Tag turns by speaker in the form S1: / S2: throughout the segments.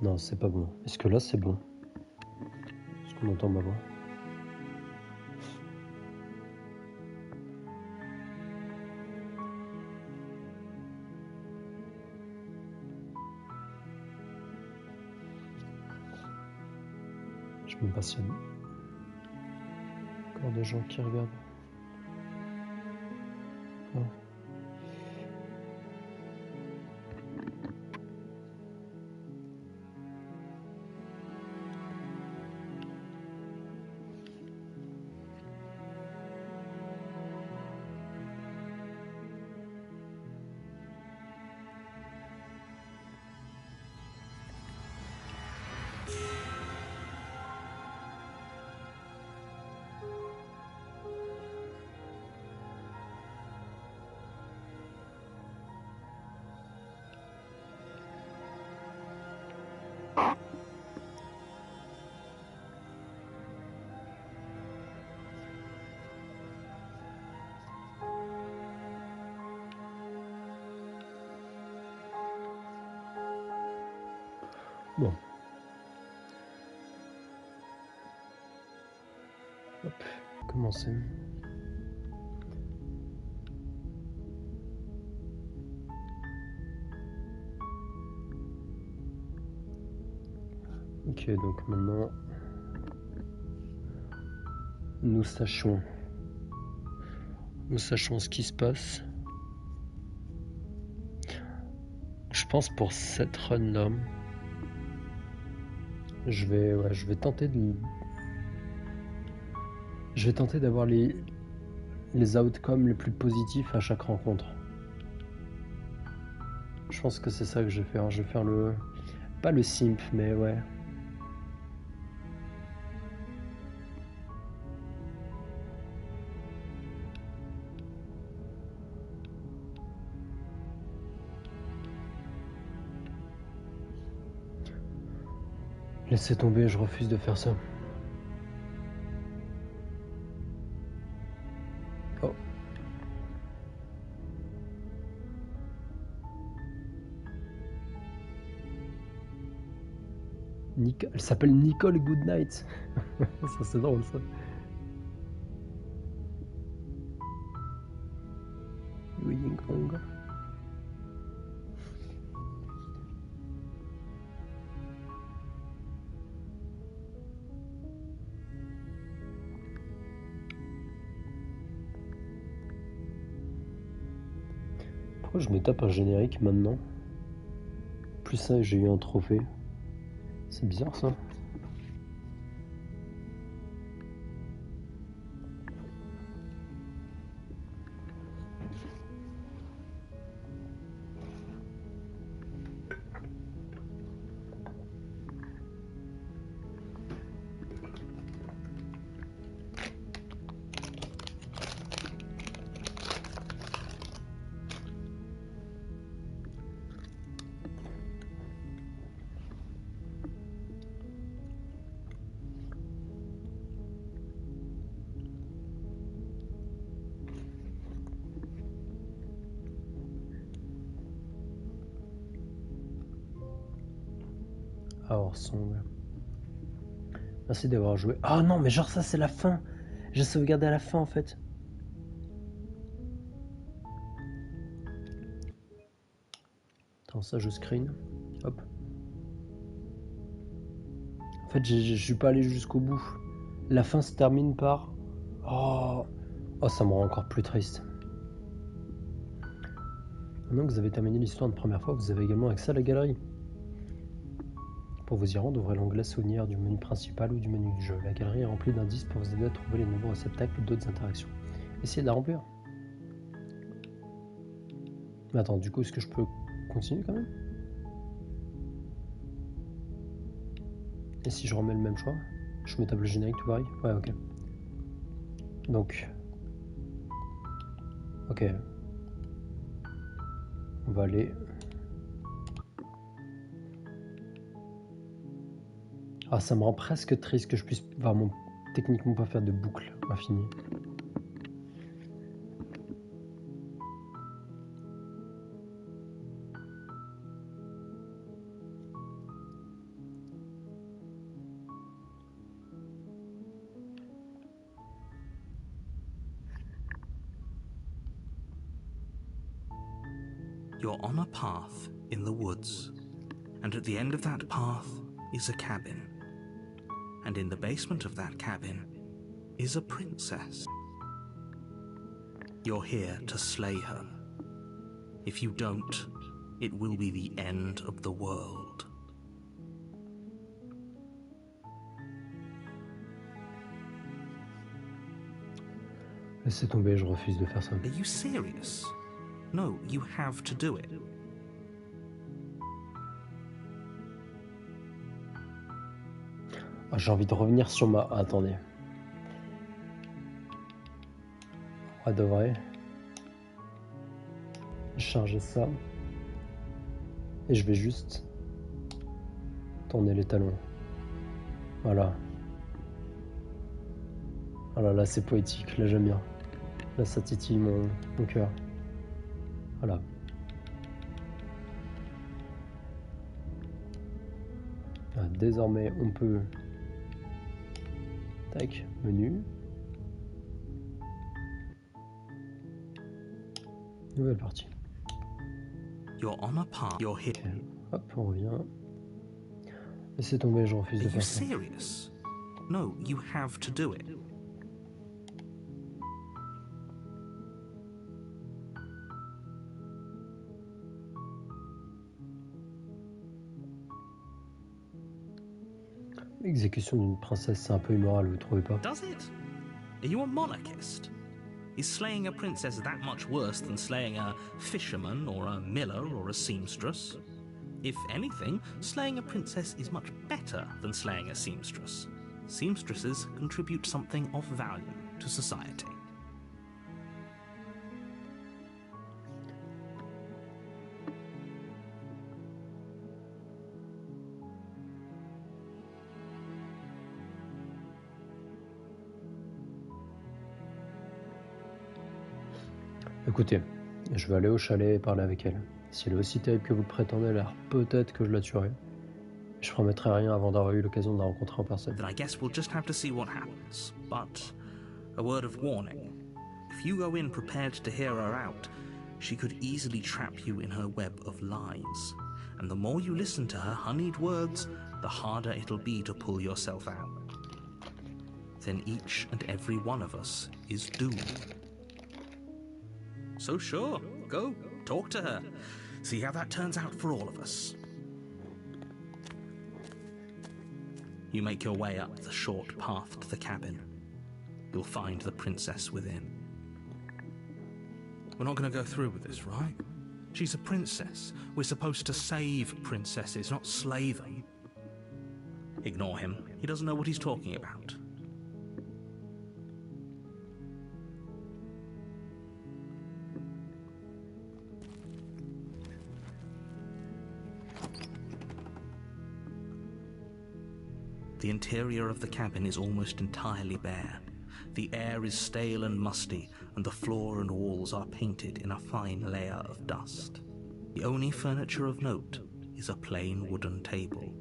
S1: Non, c'est pas bon. Est-ce que là, c'est bon? Est-ce qu'on entend ma voix? Je me passionne. Encore des gens qui regardent. Oh. Bon. Hop, commencer. Ok, donc maintenant, nous sachons ce qui se passe. Je pense pour cette run là, je vais tenter d'avoir les outcomes les plus positifs à chaque rencontre. Je pense que c'est ça que je vais faire. Je vais faire pas le simp, mais ouais. Laissez tomber, je refuse de faire ça. Oh. Elle s'appelle Nicole Goodnight. Ça c'est drôle ça. Ying Hong. Pourquoi je me tape un générique maintenant? Plus ça, j'ai eu un trophée. C'est bizarre ça. Our Song. Merci d'avoir joué. Oh non, mais genre ça c'est la fin. J'ai sauvegardé à la fin en fait. Attends, ça je screen. Hop. En fait, je suis pas allé jusqu'au bout. La fin se termine par... Oh, ça me rend encore plus triste. Maintenant que vous avez terminé l'histoire une première fois, vous avez également accès à la galerie. Pour vous y rendre, ouvrez l'onglet Souvenirs du menu principal ou du menu du jeu. La galerie est remplie d'indices pour vous aider à trouver les nouveaux réceptacles ou d'autres interactions. Essayez de la remplir. Mais attends, du coup, est-ce que je peux continuer quand même? Et si je remets le même choix? Je mets table générique, tout pareil? Ouais, ok. Donc... Ok. On va aller... Ah, ça me rend presque triste que je puisse vraiment techniquement pas faire de boucle infinie.
S2: You're on a path in the woods, and at the end of that path is a cabin. And in the basement of that cabin is a princess. You're here to slay her. If you don't, it will be the end of the world.
S1: Laissez tomber, je refuse de faire ça.
S2: Are you serious? No, you have to do it.
S1: Ah, j'ai envie de revenir sur ma... Ah, attendez. On devrait charger ça. Et je vais juste tourner les talons. Voilà. Voilà, là c'est poétique, là j'aime bien. Là ça titille mon cœur. Voilà. Ah, désormais on peut... Tac, menu. Nouvelle partie.
S2: You're on a path. You're here.
S1: Okay. Hop, on revient. Laissez tomber, je refuse de
S2: Are you
S1: faire ça.
S2: serious? No, you have to do it.
S1: L'exécution d'une princesse, c'est un peu immoral, vous trouvez pas?
S2: Does it? Are you a monarchist? Is slaying a princess that much worse than slaying a fisherman or a miller or a seamstress? If anything, slaying a princess is much better than slaying a seamstress. Seamstresses contribute something of value to society.
S1: Écoutez, je vais aller au chalet et parler avec elle. Si elle est aussi terrible que vous le prétendez, alors peut-être que je la tuerai. Je ne promettrai rien avant d'avoir eu l'occasion de la rencontrer en personne.
S2: Then I guess we'll just have to see what happens. But a word of warning. If you go in prepared to hear her out, she could easily trap you in her web of lies. And the more you listen to her honeyed words, the harder it'll be to pull yourself out. Then each and every one of us is doomed. So sure, go, talk to her. See how that turns out for all of us. You make your way up the short path to the cabin. You'll find the princess within. We're not going to go through with this, right? She's a princess. We're supposed to save princesses, not slay them. Ignore him. He doesn't know what he's talking about. The interior of the cabin is almost entirely bare. The air is stale and musty, and the floor and walls are painted in a fine layer of dust. The only furniture of note is a plain wooden table.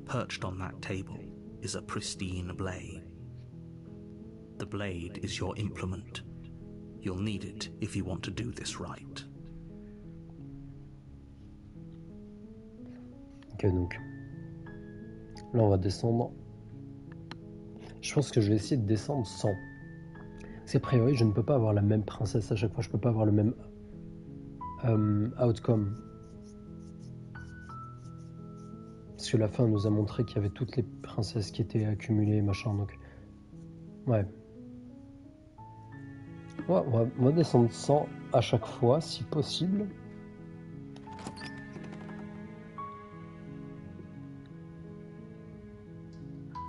S2: Perched on that table is a pristine blade. The blade is your implement. You'll need it if you want to do this right.
S1: Ok, donc là on va descendre. Je pense que je vais essayer de descendre sans. Parce qu'a priori, je ne peux pas avoir la même princesse à chaque fois. Je peux pas avoir le même outcome. Parce que la fin nous a montré qu'il y avait toutes les princesses qui étaient accumulées, machin. Donc, ouais. Ouais, on va descendre sans à chaque fois, si possible.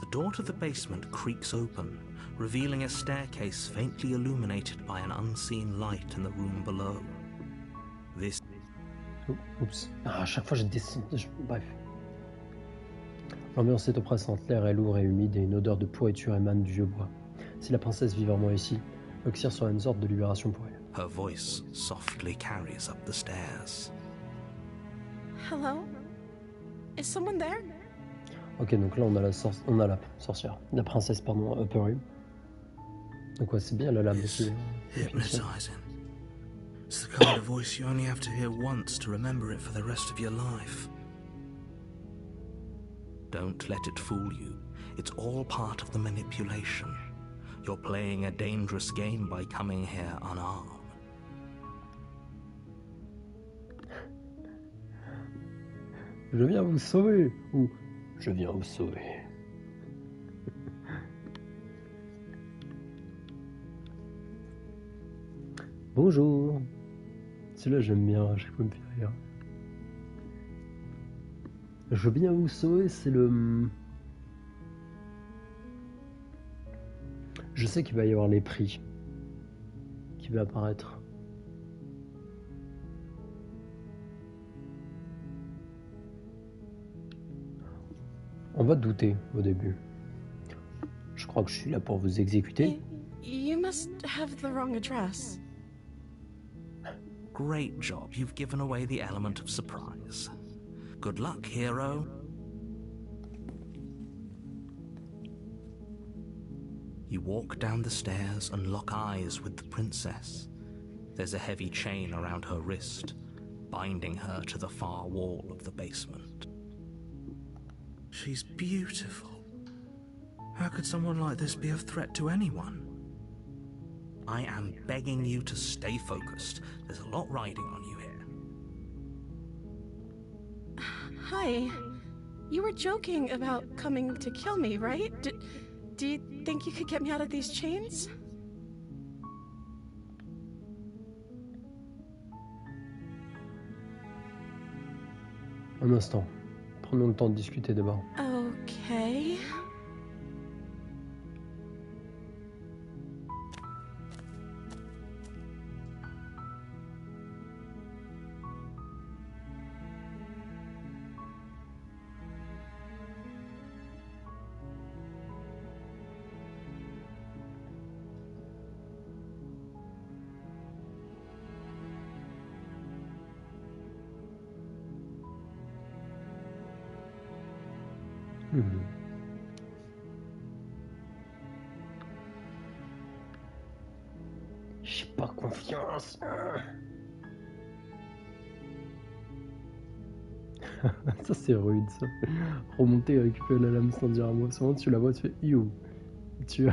S2: The door to the basement creaks open, revealing a staircase faintly illuminated by an unseen light in the room below. This...
S1: Oups. Ah, à chaque fois, je descends. Bref. L'ambiance est oppressante, l'air est lourd et humide et une odeur de pourriture émane du vieux bois. Si la princesse vit vraiment ici, l'Oxyre sera une sorte de libération pour elle.
S2: Her voice softly carries up the stairs.
S3: Hello? Is someone there?
S1: Ok, donc là on a la sorcière, la princesse, pardon, Upper Room. Donc ouais, c'est bien la lame aussi.
S2: Hypnotizing. It's the kind of voice you only have to hear once to remember it for the rest of your life. Don't let it fool you. It's all part of the manipulation. You're playing a dangerous game by coming here unarmed.
S1: Je viens vous sauver ou je viens vous sauver. Bonjour. Celui-là j'aime bien, à chaque fois me fait rire. Je viens vous sauver, c'est le... Je sais qu'il va y avoir les prix qui va apparaître. On va douter au début. Je crois que je suis là pour vous exécuter.
S3: You must have the wrong address.
S2: Great job. You've given away the element of surprise. Good luck, hero. You walk down the stairs and lock eyes with the princess. There's a heavy chain around her wrist, binding her to the far wall of the basement. She's beautiful. How could someone like this be a threat to anyone? I am begging you to stay focused. There's a lot riding on you here.
S3: Hi. You were joking about coming to kill me, right? Do you think you could get me out of these chains?
S1: Un instant. Prenons le temps de discuter d'abord.
S3: Okay.
S1: J'ai pas confiance. Ça c'est rude ça. Remonter et récupérer la lame sans dire un mot. Souvent tu la vois, tu fais you. Tu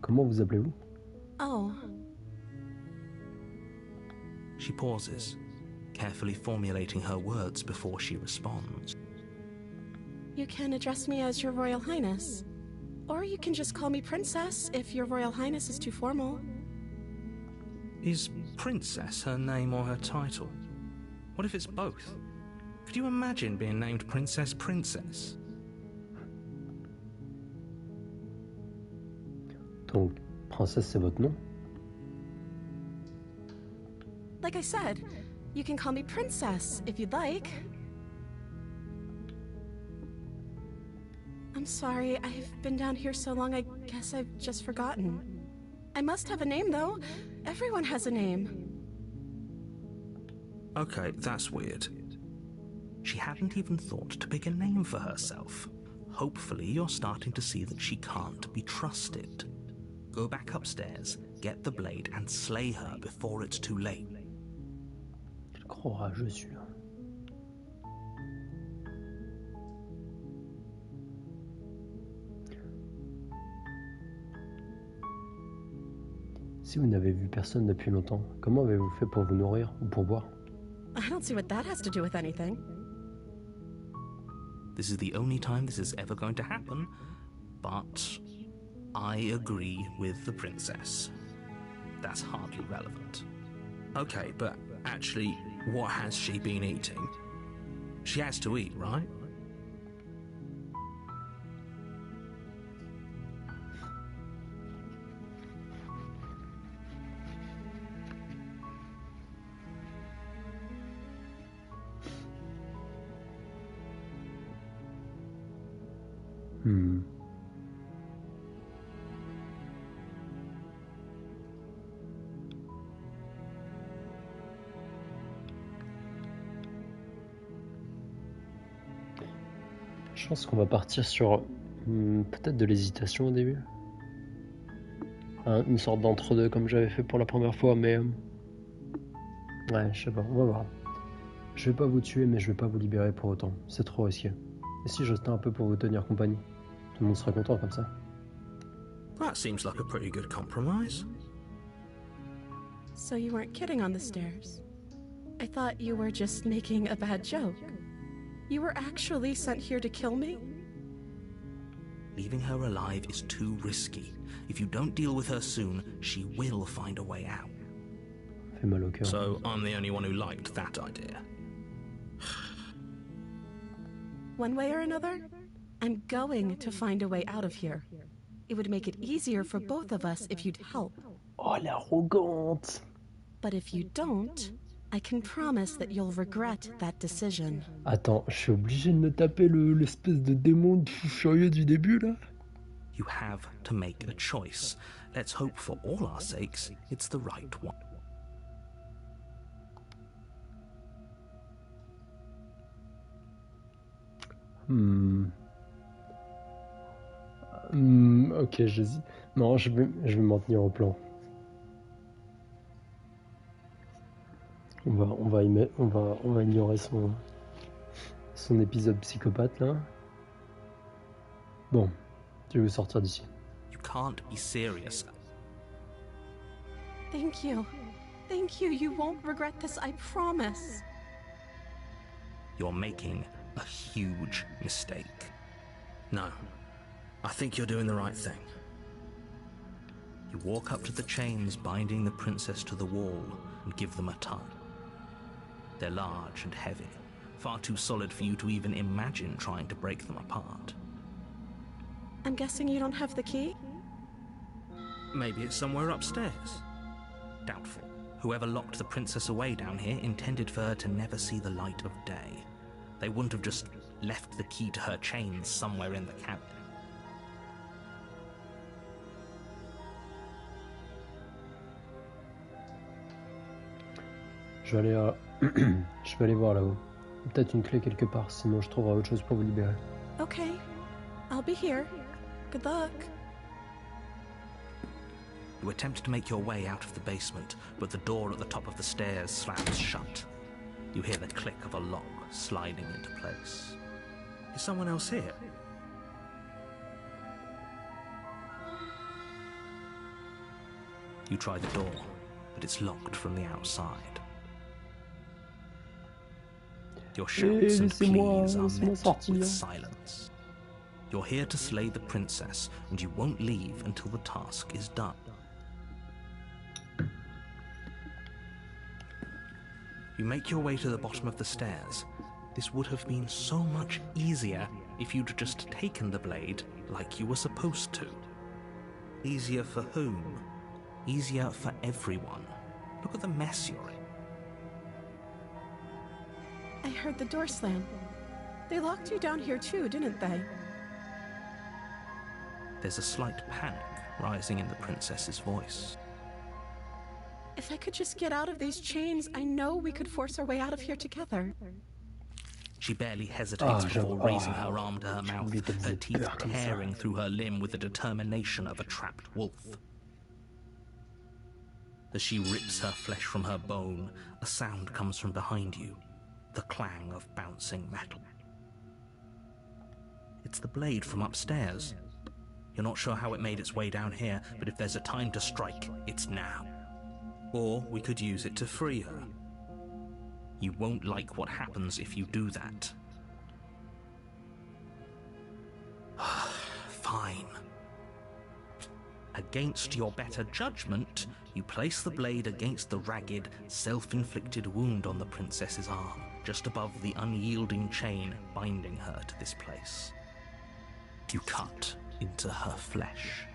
S1: Comment vous appelez-vous?
S3: Oh.
S2: She pauses, carefully formulating her words before she responds.
S3: You can address me as Your Royal Highness. Or you can just call me Princess if Your Royal Highness is too formal.
S2: Is Princess her name or her title? What if it's both? Could you imagine being named Princess Princess?
S1: Donc, princesse c'est votre nom?
S3: Like I said, you can call me Princess if you'd like. I'm sorry, I've been down here so long I guess I've just forgotten. I must have a name though. Everyone has a name.
S2: Okay, that's weird. She hadn't even thought to pick a name for herself. Hopefully you're starting to see that she can't be trusted. Go back upstairs, get the blade, and slay her before it's too late.
S1: Quel courageux celui-là. Si vous n'avez vu personne depuis longtemps, comment avez-vous fait pour vous nourrir ou pour boire?
S3: I don't see what that has to do with anything.
S2: This is the only time this is ever going to happen, but I agree with the princess. That's hardly relevant. Okay, but actually, what has she been eating? She has to eat, right?
S1: Je pense qu'on va partir sur peut-être de l'hésitation au début. Une sorte d'entre-deux comme j'avais fait pour la première fois, mais... ouais, je sais pas, on va voir. Je vais pas vous tuer, mais je vais pas vous libérer pour autant. C'est trop risqué. Et si j'ostais un peu pour vous tenir compagnie? Tout le monde serait content comme ça.
S2: That seems like a pretty good compromise.
S3: So you weren't kidding on the stairs. I thought you were just making a bad joke. You were actually sent here to kill me?
S2: Leaving her alive is too risky. If you don't deal with her soon, she will find a way out.
S1: Fait mal au cœur.
S2: So I'm the only one who liked that idea.
S3: One way or another, I'm going to find a way out of here. It would make it easier for both of us if you'd help.
S1: Oh, l'arrogante!
S3: But if you don't, I can promise that you'll regret that decision.
S1: Attends, je suis obligé de me taper l'espèce de démon de fou furieux du début, là?
S2: You have to make a choice. Let's hope for all our sakes it's the right one.
S1: Ok, j'hésite. Non, je vais m'en tenir au plan. On va ignorer son épisode psychopathe là. Bon, je vais vous sortir d'ici.
S2: You can't be serious.
S3: Thank you. Thank you. You won't regret this, I promise.
S2: You're making a huge mistake. No, I think you're doing the right thing. You walk up to the chains binding the princess to the wall and give them a tug. They're large and heavy, far too solid for you to even imagine trying to break them apart.
S3: I'm guessing you don't have the key?
S2: Maybe it's somewhere upstairs. Doubtful. Whoever locked the princess away down here intended for her to never see the light of day. They wouldn't have just left the key to her chains somewhere in the cabinet.
S1: Je vais aller voir là-haut. Peut-être une clé quelque part, sinon je trouverai autre chose pour vous libérer.
S3: Okay, I'll be here. Good luck.
S2: You attempt to make your way out of the basement, but the door at the top of the stairs slams shut. You hear the click of a lock sliding into place. Is someone else here? You try the door, but it's locked from the outside. Your shouts and pleas are met with silence. You're here to slay the princess, and you won't leave until the task is done. You make your way to the bottom of the stairs. This would have been so much easier if you'd just taken the blade like you were supposed to. Easier for whom? Easier for everyone. Look at the mess you're in.
S3: I heard the door slam. They locked you down here too, didn't they?
S2: There's a slight panic rising in the princess's voice.
S3: If I could just get out of these chains, I know we could force our way out of here together.
S2: She barely hesitates before raising her arm to her mouth, her teeth tearing through her limb with the determination of a trapped wolf. As she rips her flesh from her bone, a sound comes from behind you, the clang of bouncing metal. It's the blade from upstairs. You're not sure how it made its way down here, but if there's a time to strike, it's now. Or we could use it to free her. You won't like what happens if you do that. Fine. Against your better judgment, you place the blade against the ragged, self-inflicted wound on the princess's arm, just above the unyielding chain binding her to this place. You cut into her flesh.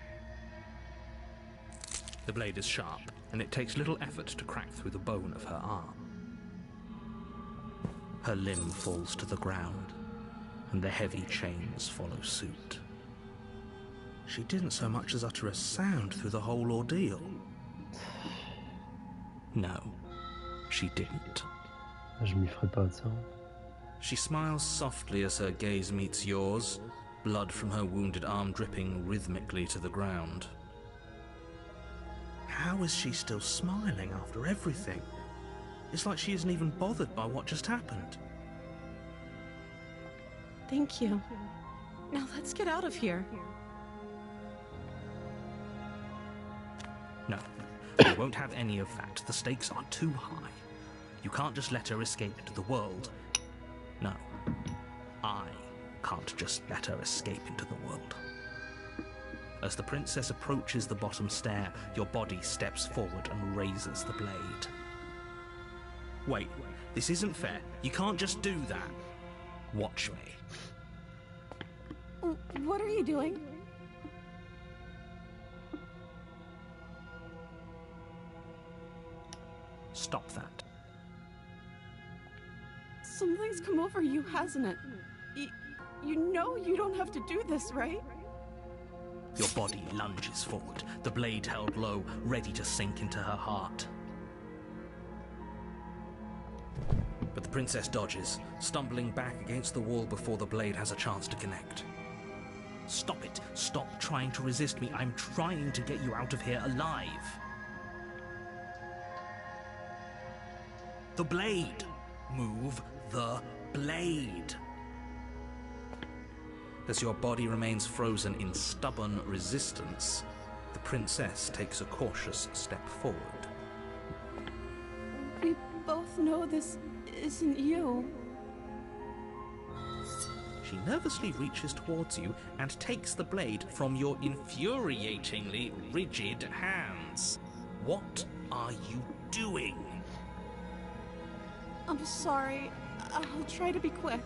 S2: The blade is sharp, and it takes little effort to crack through the bone of her arm. Her limb falls to the ground, and the heavy chains follow suit. She didn't so much as utter a sound through the whole ordeal. No, she didn't.
S1: Je m'y ferai pas de ça.
S2: She smiles softly as her gaze meets yours, blood from her wounded arm dripping rhythmically to the ground. How is she still smiling after everything? It's like she isn't even bothered by what just happened.
S3: Thank you. Now let's get out of here.
S2: No, we won't have any of that. The stakes are too high. You can't just let her escape into the world. No, I can't just let her escape into the world. As the princess approaches the bottom stair, your body steps forward and raises the blade. Wait, this isn't fair. You can't just do that. Watch me.
S3: What are you doing?
S2: Stop that.
S3: Something's come over you, hasn't it? You know you don't have to do this, right?
S2: Your body lunges forward, the blade held low, ready to sink into her heart. But the princess dodges, stumbling back against the wall before the blade has a chance to connect. Stop it. Stop trying to resist me. I'm trying to get you out of here alive. The blade. Move the blade. As your body remains frozen in stubborn resistance, the princess takes a cautious step forward.
S3: We both know this isn't you.
S2: She nervously reaches towards you and takes the blade from your infuriatingly rigid hands. What are you doing?
S3: I'm sorry. I'll try to be quick.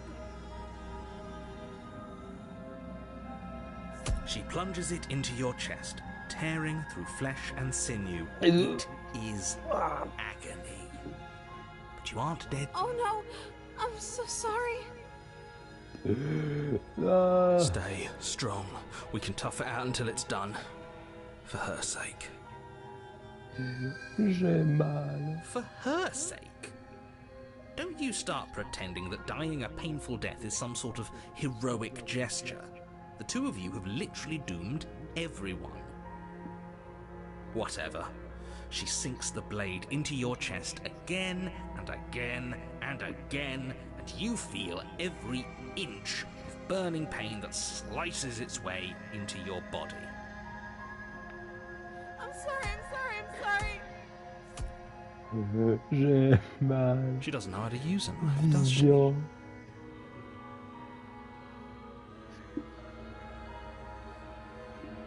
S2: She plunges it into your chest, tearing through flesh and sinew. It is agony. But you aren't dead.
S3: Oh no! I'm so sorry.
S2: Stay strong. We can tough it out until it's done. For her sake.
S1: J'ai mal.
S2: For her sake? Don't you start pretending that dying a painful death is some sort of heroic gesture. The two of you have literally doomed everyone. Whatever. She sinks the blade into your chest again and again and again, and you feel every inch of burning pain that slices its way into your body.
S3: I'm sorry.
S1: J'ai mal.
S2: She doesn't know how to use a knife, does she?
S1: Vision.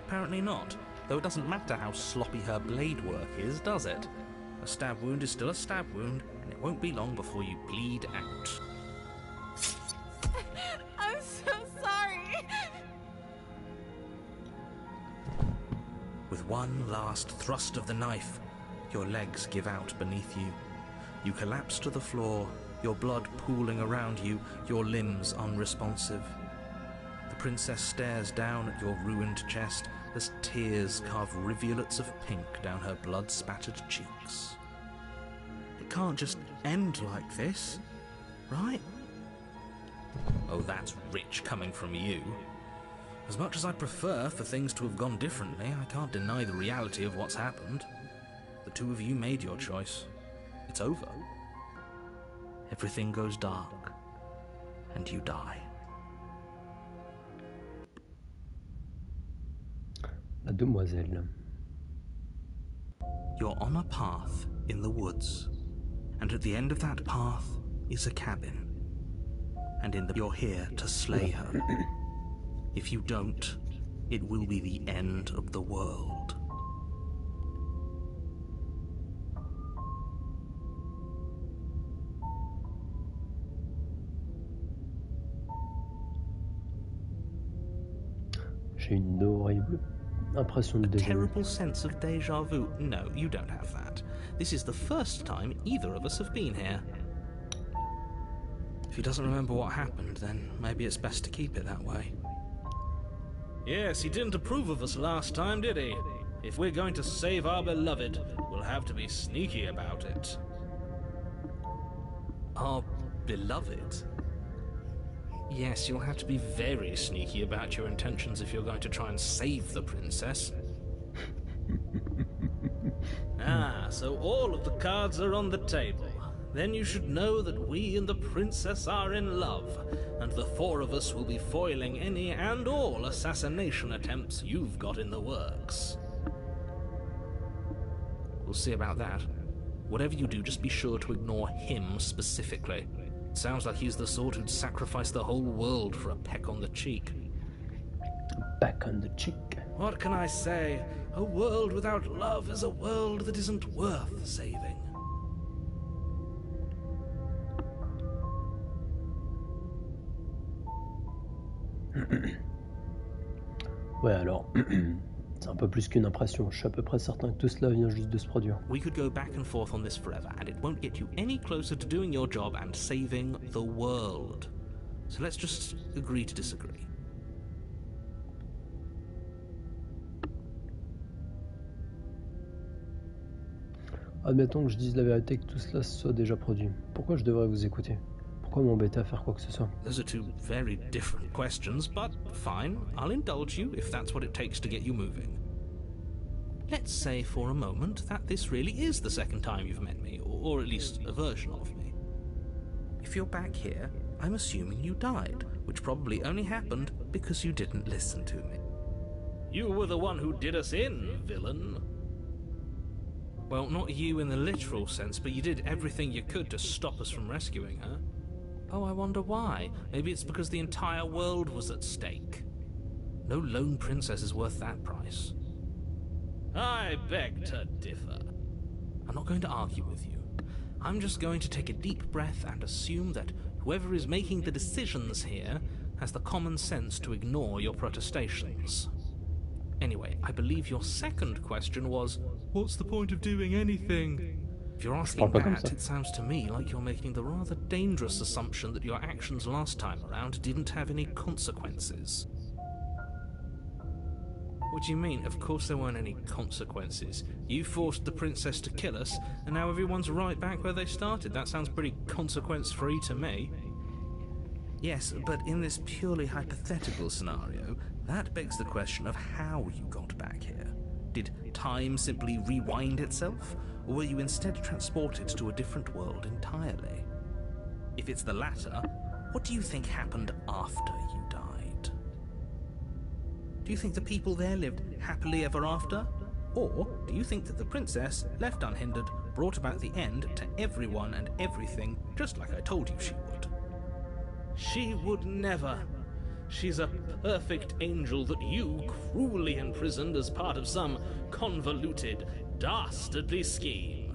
S2: Apparently not, though it doesn't matter how sloppy her blade work is, does it? A stab wound is still a stab wound, and it won't be long before you bleed out.
S3: I'm so sorry.
S2: With one last thrust of the knife, your legs give out beneath you. You collapse to the floor, your blood pooling around you, your limbs unresponsive. The princess stares down at your ruined chest as tears carve rivulets of pink down her blood-spattered cheeks. It can't just end like this, right? Oh, that's rich coming from you. As much as I'd prefer for things to have gone differently, I can't deny the reality of what's happened. The two of you made your choice. It's over. Everything goes dark, and you die.
S1: La demoiselle.
S2: You're on a path in the woods, and at the end of that path is a cabin. And you're here to slay her. If you don't, it will be the end of the world.
S1: J'ai une horrible impression de
S2: A
S1: déjà vu.
S2: terrible sense of deja vu. No, you don't have that. This is the first time either of us have been here. If he doesn't remember what happened, then maybe it's best to keep it that way. Yes, he didn't approve of us last time, did he? If we're going to save our beloved, we'll have to be sneaky about it. Our beloved? Yes, you'll have to be very sneaky about your intentions if you're going to try and save the princess. So all of the cards are on the table. Then you should know that we and the princess are in love, and the four of us will be foiling any and all assassination attempts you've got in the works. We'll see about that. Whatever you do, just be sure to ignore him specifically. It sounds like he's the sort who'd sacrifice the whole world for a peck on the cheek.
S1: Back on the cheek.
S2: What can I say? A world without love is a world that isn't worth saving.
S1: Ouais, alors, c'est un peu plus qu'une impression. Je suis à peu près certain que tout cela vient juste de se produire.
S2: We could go back and forth on this forever, and it won't get you any closer to doing your job and saving the world. So let's just agree to disagree.
S1: Admettons que je dise la vérité, que tout cela se soit déjà produit. Pourquoi je devrais vous écouter? Pourquoi m'embêter à faire quoi que ce soit?
S2: Those are two very different questions, but fine, I'll indulge you if that's what it takes to get you moving. Let's say for a moment that this really is the second time you've met me, or at least a version of me. If you're back here, I'm assuming you died, which probably only happened because you didn't listen to me. You were the one who did us in, villain. Well, not you in the literal sense, but you did everything you could to stop us from rescuing her. Oh, I wonder why. Maybe it's because the entire world was at stake. No lone princess is worth that price. I beg to differ. I'm not going to argue with you. I'm just going to take a deep breath and assume that whoever is making the decisions here has the common sense to ignore your protestations. Anyway, I believe your second question was, what's the point of doing anything? If you're asking that, it sounds to me like you're making the rather dangerous assumption that your actions last time around didn't have any consequences. What do you mean? Of course there weren't any consequences. You forced the princess to kill us, and now everyone's right back where they started. That sounds pretty consequence-free to me. Yes, but in this purely hypothetical scenario, that begs the question of how you got back here. Did time simply rewind itself, or were you instead transported to a different world entirely? If it's the latter, what do you think happened after you died? Do you think the people there lived happily ever after? Or do you think that the princess, left unhindered, brought about the end to everyone and everything, just like I told you she would? She would never. She's a perfect angel that you cruelly imprisoned as part of some convoluted, dastardly scheme.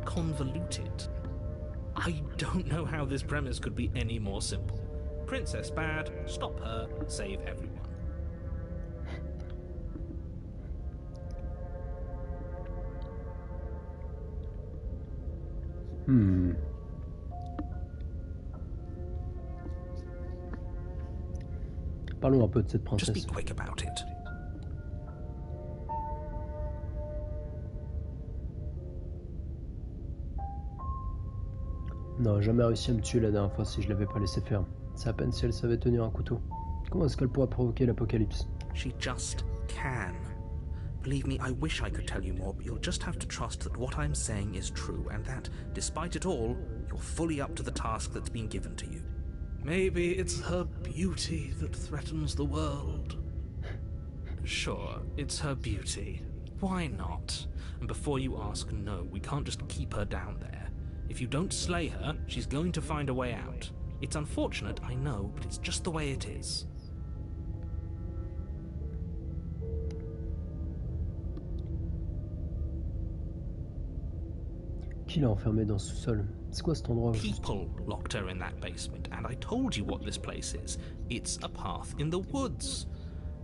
S2: Convoluted? I don't know how this premise could be any more simple. Princess bad, stop her, save everyone.
S1: Parlons un peu de cette
S2: Just be
S1: princesse.
S2: quick about it.
S1: Non, jamais réussi à me tuer la dernière fois si je l'avais pas laissé faire. C'est à peine si elle savait tenir un couteau. Comment est-ce qu'elle pourra provoquer l'apocalypse?
S2: She just can. Believe me, I wish I could tell you more, but you'll just have to trust that what I'm saying is true, and that, despite it all, you're fully up to the task that's been given to you. Maybe it's her beauty that threatens the world. Sure, it's her beauty. Why not? And before you ask, no, we can't just keep her down there. If you don't slay her, she's going to find a way out. It's unfortunate, I know, but it's just the way it is.
S1: Qui l'a enfermée dans ce sous-sol? C'est quoi cet endroit?
S2: People locked her in that basement, and I told you what this place is. It's a path in the woods.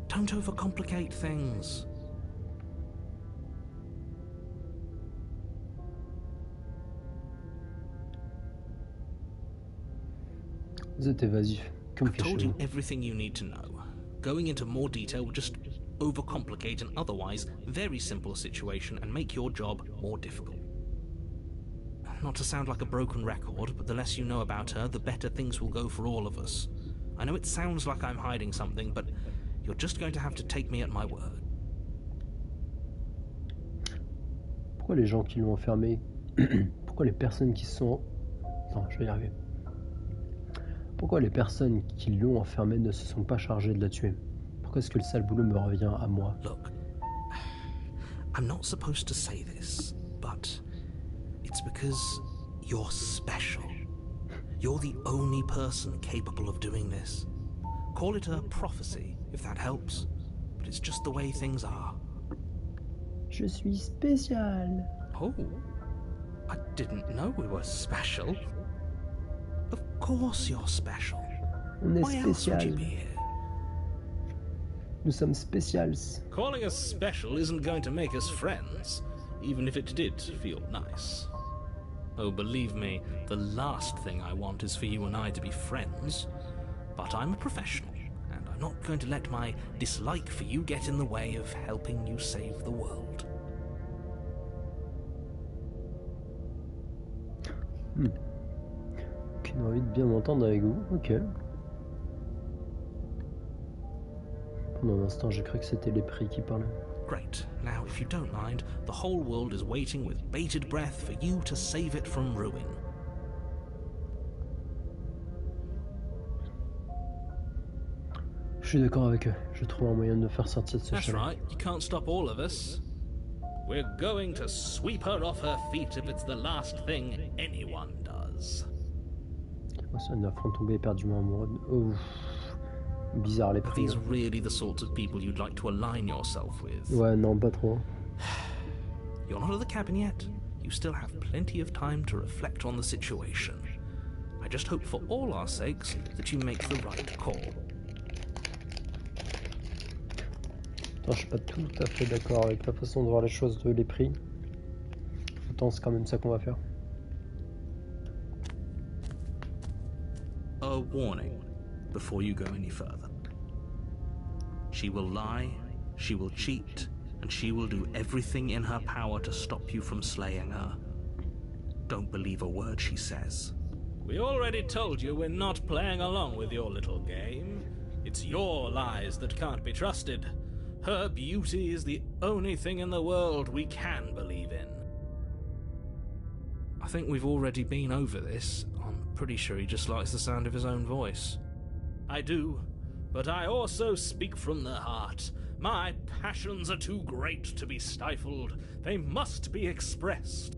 S2: Don't overcomplicate things.
S1: Vous êtes évasif. Comme
S2: I've told you
S1: fichez-vous.
S2: everything you need to know. Going into more detail would just overcomplicate an otherwise very simple situation and make your job more difficult. not to sound like a broken record, but the less you know about her, the better things will go for all of us. I know it sounds like I'm hiding something, but you're just going to have to take me at my word.
S1: Pourquoi les gens qui l'ont enfermé, pourquoi les personnes qui sont... Attends, je vais y arriver. Pourquoi les personnes qui l'ont enfermé ne se sont pas chargées de la tuer? Pourquoi est-ce que le sale boulot me revient à moi?
S2: Look, I'm not supposed to say this, but it's because you're special. You're the only person capable of doing this. Call it a prophecy, if that helps, but it's just the way things are.
S1: Je suis spécial.
S2: Oh, I didn't know we were special. Of course you're special.
S1: On est
S2: Why else would you
S1: spécial.
S2: be here?
S1: Nous sommes spécials.
S2: Calling us special isn't going to make us friends, even if it did feel nice. Oh, believe me, the last thing I want is for you and I to be friends. But I'm a professional, and I'm not going to let my dislike for you get in the way of helping you save the world.
S1: Aucune envie de bien m'entendre avec vous. Ok. Pendant un instant, j'ai cru que c'était les prix qui parlaient.
S2: Great. Now, if you don't mind, the whole world is waiting with bated breath for you to save it from ruin.
S1: Je suis d'accord avec eux. Je trouve un moyen de me faire sortir de ce
S2: That's
S1: chalet.
S2: right, you can't stop all of us. We're going to sweep her off her feet if it's the last thing anyone does.
S1: Moi, ça ne affronte tomber éperdument amoureux. Oh, bizarre les
S2: Are
S1: prix.
S2: these
S1: hein.
S2: really the sorts of people you'd like to align yourself with?
S1: Ouais, non, pas trop.
S2: You're not at the cabin yet. You still have plenty of time to reflect on the situation. I just hope for all our sakes that you make the right call.
S1: Attends, je suis pas tout à fait d'accord avec la façon de voir les choses de les prix. Pourtant, c'est quand même ça qu'on va faire.
S2: A warning before you go any further. She will lie, she will cheat, and she will do everything in her power to stop you from slaying her. Don't believe a word she says. We already told you we're not playing along with your little game. It's your lies that can't be trusted. Her beauty is the only thing in the world we can believe in. I think we've already been over this. I'm pretty sure he just likes the sound of his own voice. I do, but I also speak from the heart. My passions are too great to be stifled. They must be expressed.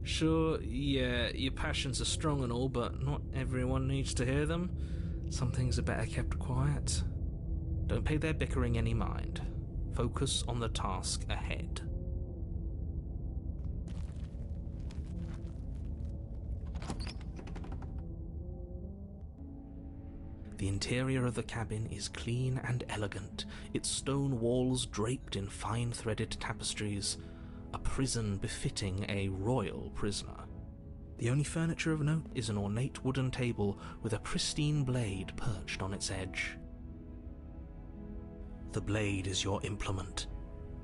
S2: Sure, yeah, your passions are strong and all, but not everyone needs to hear them. Some things are better kept quiet. Don't pay their bickering any mind. Focus on the task ahead. The interior of the cabin is clean and elegant, its stone walls draped in fine threaded tapestries, a prison befitting a royal prisoner. The only furniture of note is an ornate wooden table with a pristine blade perched on its edge. The blade is your implement.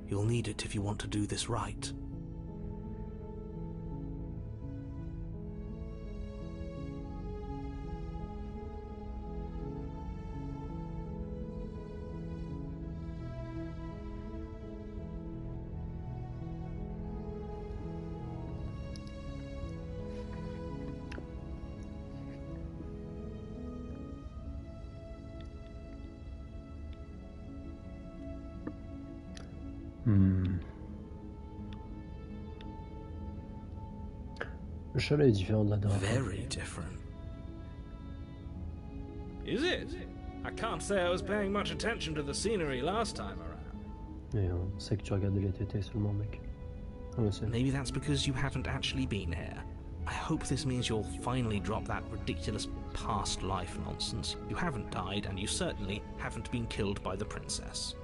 S2: You'll need it if you want to do this right.
S1: Le chalet est différent de la dernière fois.
S2: Very different. Is it? I can't say I was paying much attention to the scenery last time around.
S1: Et on sait que tu regardais les tétés seulement, mec. On le sait.
S2: Maybe that's because you haven't actually been here. I hope this means you'll finally drop that ridiculous past life nonsense. You haven't died, and you certainly haven't been killed by the princess.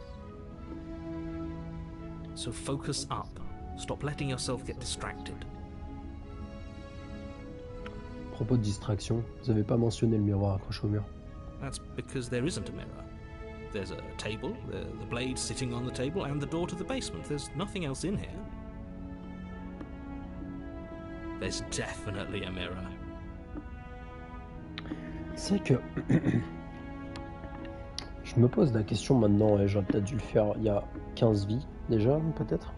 S2: So focus up. Stop letting yourself get distracted.
S1: À propos de distraction, vous avez pas mentionné le miroir accroché au mur.
S2: That's because there isn't a mirror. There's a table, the blade sitting on the table, and the door to the basement. There's nothing else in here. There's definitely a mirror.
S1: C'est que je me pose la question maintenant, et j'aurais peut-être dû le faire il y a 15 vies déjà, peut-être.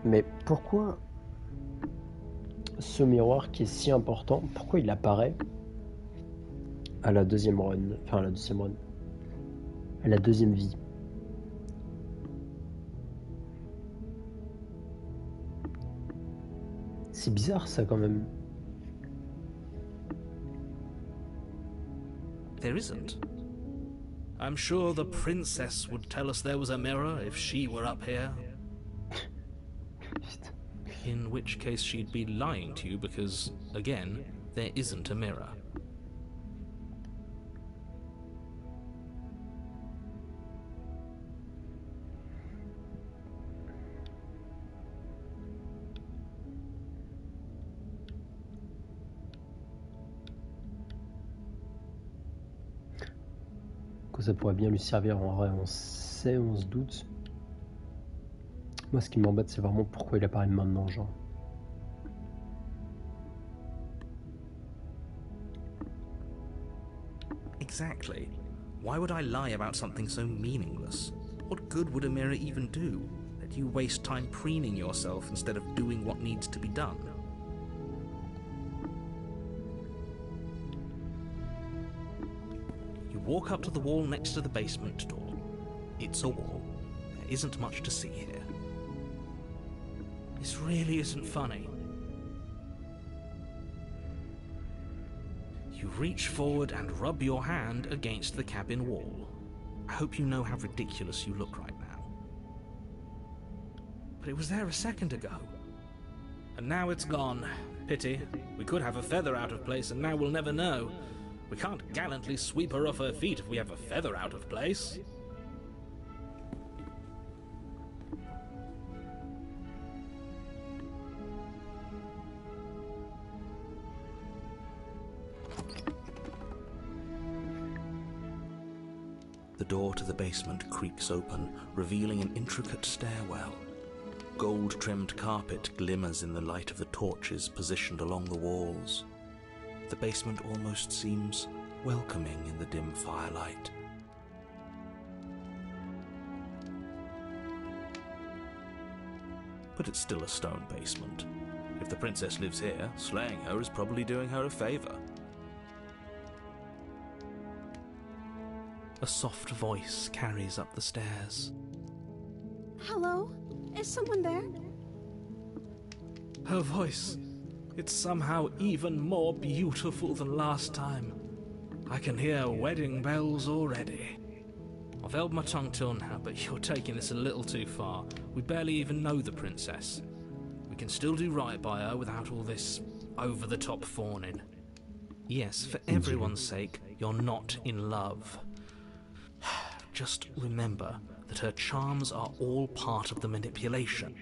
S1: Mais pourquoi ce miroir qui est si important, pourquoi il apparaît à la deuxième run, enfin à la deuxième run, à la deuxième vie? C'est bizarre ça quand même.
S2: There isn't. I'm sure the princess would tell us there was a mirror if she were up here. In which case she'd be lying to you because, again, there isn't a mirror.
S1: Que ça pourrait bien lui servir en vrai, on sait, on se doute. Moi ce qui m'embête c'est vraiment pourquoi il apparaît maintenant, genre.
S2: Exactly. Why would I lie about something so meaningless? What good would a mirror even do? That you waste time preening yourself instead of doing what needs to be done? You walk up to the wall next to the basement door. It's a wall. There isn't much to see here. This really isn't funny. You reach forward and rub your hand against the cabin wall. I hope you know how ridiculous you look right now. But it was there a second ago. And now it's gone. Pity. We could have a feather out of place and now we'll never know. We can't gallantly sweep her off her feet if we have a feather out of place. The door to the basement creaks open, revealing an intricate stairwell. Gold-trimmed carpet glimmers in the light of the torches positioned along the walls. The basement almost seems welcoming in the dim firelight. But it's still a stone basement. If the princess lives here, slaying her is probably doing her a favor. A soft voice carries up the stairs.
S3: Hello? Is someone there?
S2: Her voice, it's somehow even more beautiful than last time. I can hear wedding bells already. I've held my tongue till now, but you're taking this a little too far. We barely even know the princess. We can still do right by her without all this over-the-top fawning. Yes, for everyone's sake, you're not in love. Just remember that her charms are all part of the manipulation.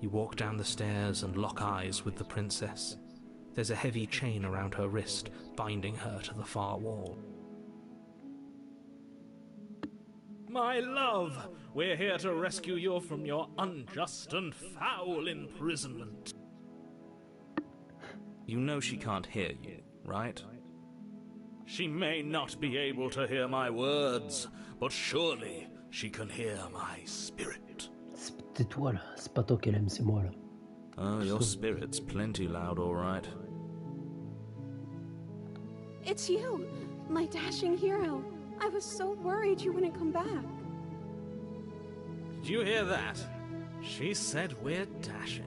S2: You walk down the stairs and lock eyes with the princess. There's a heavy chain around her wrist, binding her to the far wall. My love, we're here to rescue you from your unjust and foul imprisonment. You know she can't hear you, right? She may not be able to hear my words, but surely she can hear my spirit.
S1: C'est toi là, c'est pas toi qu'elle aime, c'est moi là.
S2: Oh, your spirit's plenty loud, all right.
S3: It's you, my dashing hero. I was so worried you wouldn't come back.
S2: Did you hear that? She said we're dashing.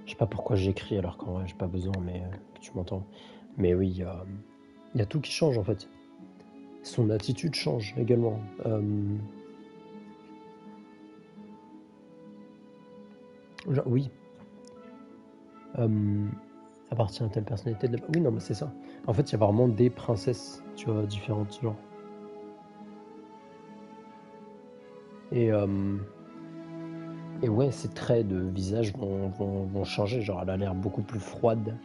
S1: Je sais pas pourquoi j'écris alors qu'en vrai j'ai pas besoin, mais que tu m'entends. Mais oui, il y a tout qui change en fait. Son attitude change également. Genre, oui. Appartient à telle personnalité de la... Oui, non, mais c'est ça. En fait, il y a vraiment des princesses, tu vois, différentes, genre. Et Et ouais, ses traits de visage vont changer. Genre, elle a l'air beaucoup plus froide.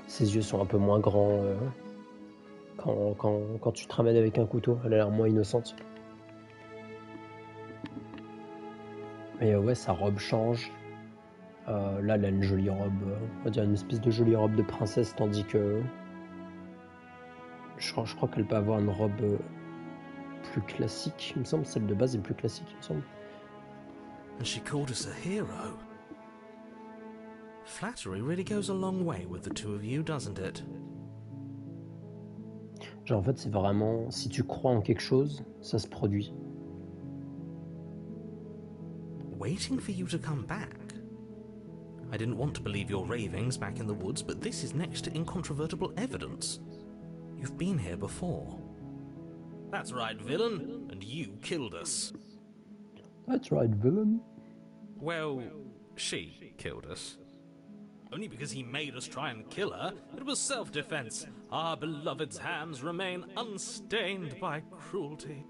S1: Ses yeux sont un peu moins grands. Quand tu te ramènes avec un couteau, elle a l'air moins innocente. Et ouais, sa robe change. Là, elle a une jolie robe, on va dire une espèce de jolie robe de princesse, tandis que je crois qu'elle peut avoir une robe plus classique, il me semble. Celle de base est plus classique, il me semble.
S2: And she called us a hero. Flattery really goes a long way with the two of you, doesn't it?
S1: Genre, en fait, c'est vraiment, si tu crois en quelque chose, ça se produit.
S2: Waiting for you to come back. I didn't want to believe your ravings back in the woods, but this is next to incontrovertible evidence. You've been here before. That's right, villain, and you killed us.
S1: That's right, villain.
S2: Well, she killed us. Only because he made us try and kill her. It was self-defense. Our beloved's hands remain unstained by cruelty.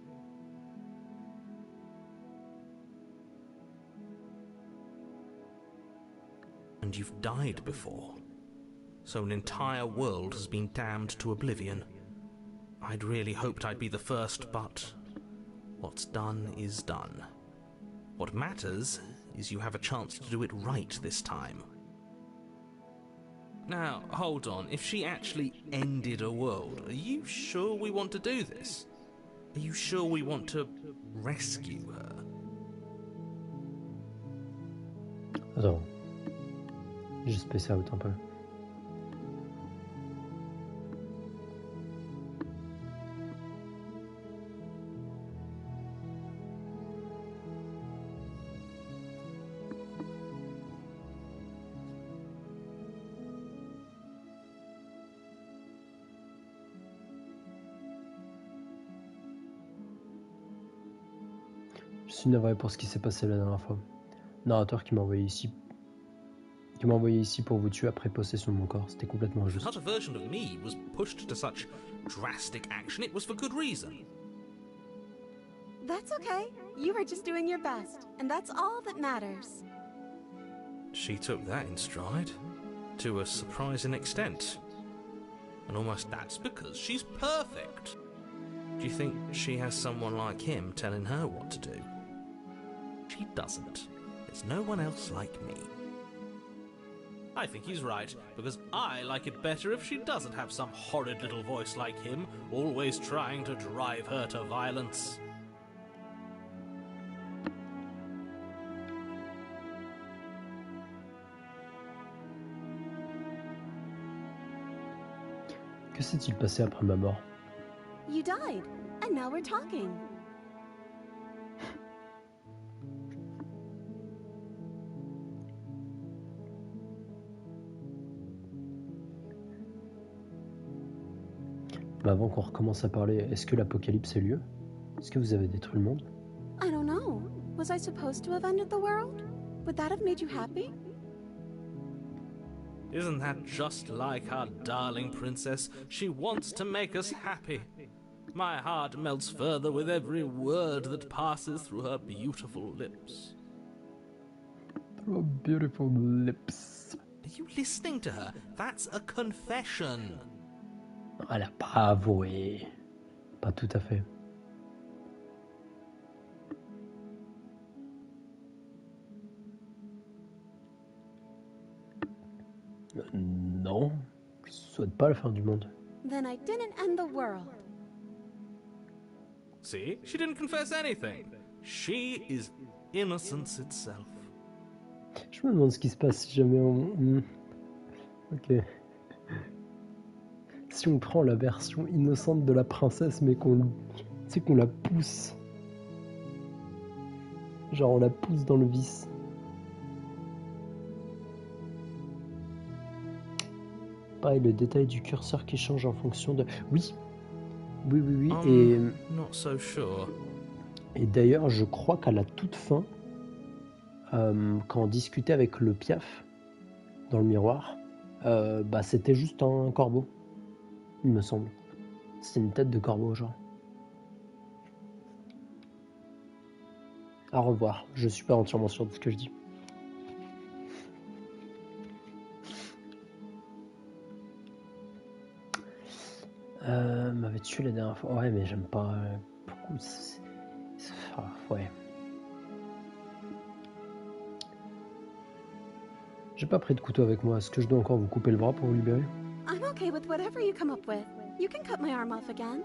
S2: And you've died before. So an entire world has been damned to oblivion. I'd really hoped I'd be the first, but what's done is done. What matters is you have a chance to do it right this time. Now, hold on. If she actually ended a world, are you sure we want to do this? Are you sure we want to rescue her?
S1: Attends. J'ai spacé out un peu. Je suis navré pour ce qui s'est passé la dernière fois. Narrateur qui m'a envoyé ici pour vous tuer après possession de mon corps. C'était complètement
S2: If
S1: injuste.
S2: another version of me was pushed to such drastic action, it was for good reason.
S3: That's okay. You were just doing your best, and that's all that matters.
S2: She took that in stride, to a surprising extent. And almost that's because she's perfect. Do you think she has someone like him telling her what to do? She doesn't. There's no one else like me. I think he's right, because I like it better if she doesn't have some horrid little voice like him, always trying to drive her to violence.
S1: Que s'est-il passé après ma mort?
S3: You died, and now we're talking.
S1: Mais avant qu'on recommence à parler, est-ce que l'apocalypse a lieu? Est-ce que vous avez détruit le monde?
S3: I don't know. Was I supposed to have ended the world? Would that have made you happy?
S2: Isn't that just like our darling princess? She wants to make us happy. My heart melts further with every word that passes through her beautiful lips.
S1: Oh, beautiful lips.
S2: Are you listening to her? That's a confession.
S1: Elle a pas avoué. Pas tout à fait. Non, je souhaite pas la fin du monde.
S3: Then I didn't end the world.
S2: See? She didn't confess anything. She is innocence itself.
S1: Je me demande ce qui se passe si jamais on... Ok. Si on prend la version innocente de la princesse, mais qu'on la pousse. Genre on la pousse dans le vice. Pareil, le détail du curseur qui change en fonction de... Oui. Oui.
S2: Not so sure.
S1: Et d'ailleurs, je crois qu'à la toute fin, quand on discutait avec le Piaf dans le miroir, c'était juste un corbeau, il me semble. C'était une tête de corbeau, genre. À revoir. Je suis pas entièrement sûr de ce que je dis. M'avait tué la dernière fois. Ouais, mais j'aime pas beaucoup. Ouais. J'ai pas pris de couteau avec moi. Est-ce que je dois encore vous couper le bras pour vous libérer?
S3: I'm okay with whatever you come up with. You can cut my arm off again.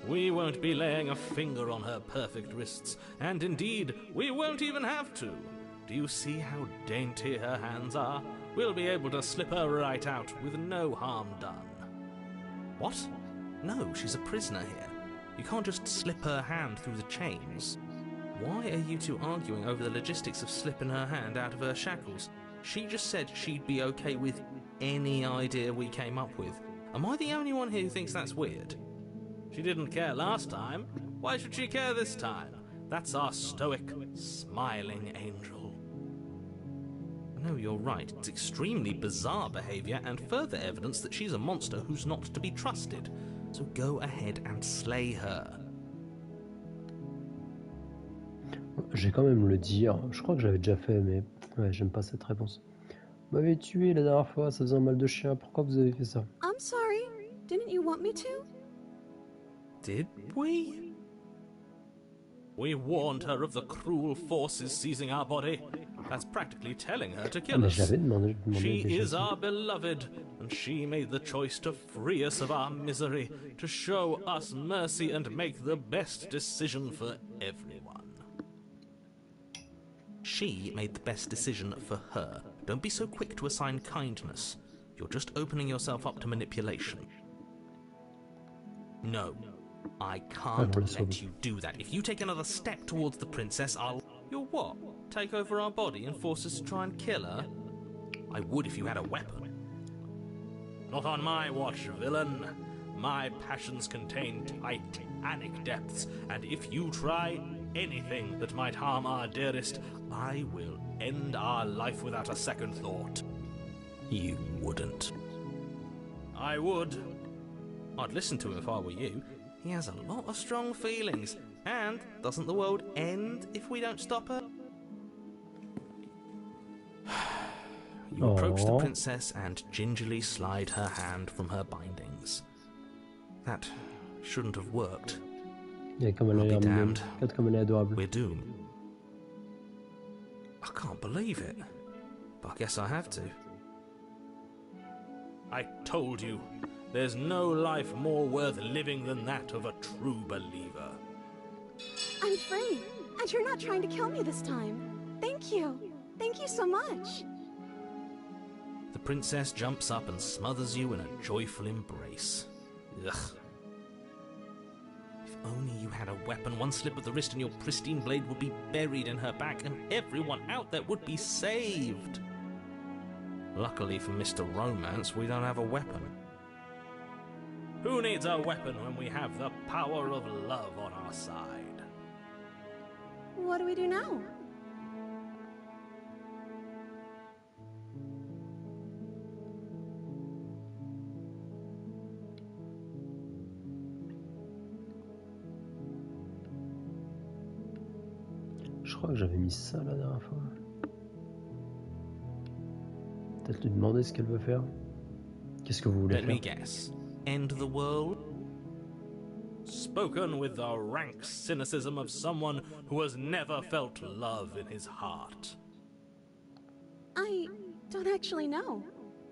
S2: We won't be laying a finger on her perfect wrists, and indeed, we won't even have to. Do you see how dainty her hands are? We'll be able to slip her right out with no harm done. What? No, she's a prisoner here. You can't just slip her hand through the chains. Why are you two arguing over the logistics of slipping her hand out of her shackles? She just said she'd be okay with any idea we came up with. Am I the only one here who thinks that's weird? She didn't care last time. Why should she care this time? That's our stoic, smiling angel. No, you're right. It's extremely bizarre behavior and further evidence that she's a monster who's not to be trusted. So go ahead and slay her.
S1: J'ai quand même le dire. Je crois que j'avais déjà fait, mais ouais, j'aime pas cette réponse. Vous m'avez tué la dernière fois, ça faisait un mal de chien. Pourquoi vous avez fait ça?
S3: I'm sorry. Didn't you want me to?
S2: Did we? We warned her of the cruel forces seizing our body. That's practically telling her to kill
S1: Mais
S2: us.
S1: j'avais demandé
S2: She
S1: déjà
S2: is
S1: ça.
S2: our beloved, and she made the choice to free us of our misery, to show us mercy and make the best decision for everyone. She made the best decision for her. Don't be so quick to assign kindness. You're just opening yourself up to manipulation. No, I can't let you do that. If you take another step towards the princess, I'll... You'll what? Take over our body and force us to try and kill her? I would if you had a weapon. Not on my watch, villain. My passions contain titanic depths, and if you try anything that might harm our dearest, I will end our life without a second thought. You wouldn't. I would. I'd listen to him if I were you. He has a lot of strong feelings. And doesn't the world end if we don't stop her? You approach the princess and gingerly slide her hand from her bindings. That shouldn't have worked.
S1: Yeah, comme elle a l'air mignonne. Regarde comme elle est adorable.
S2: We're doomed. I can't believe it. But I guess I have to. I told you, there's no life more worth living than that of a true believer.
S3: I'm free, and you're not trying to kill me this time. Thank you. Thank you so much.
S2: The princess jumps up and smothers you in a joyful embrace. Ugh. If only you had a weapon, one slip of the wrist and your pristine blade would be buried in her back and everyone out there would be saved. Luckily for Mr. Romance, we don't have a weapon. Who needs a weapon when we have the power of love on our side?
S3: What do we do now?
S1: Je crois que j'avais mis ça la dernière fois. Peut-être lui demander ce qu'elle veut faire. Qu'est-ce que vous voulez
S2: Let
S1: faire?
S2: me guess. End the world? Spoken with the rank cynicism of someone who has never felt love in his heart.
S3: I don't actually know.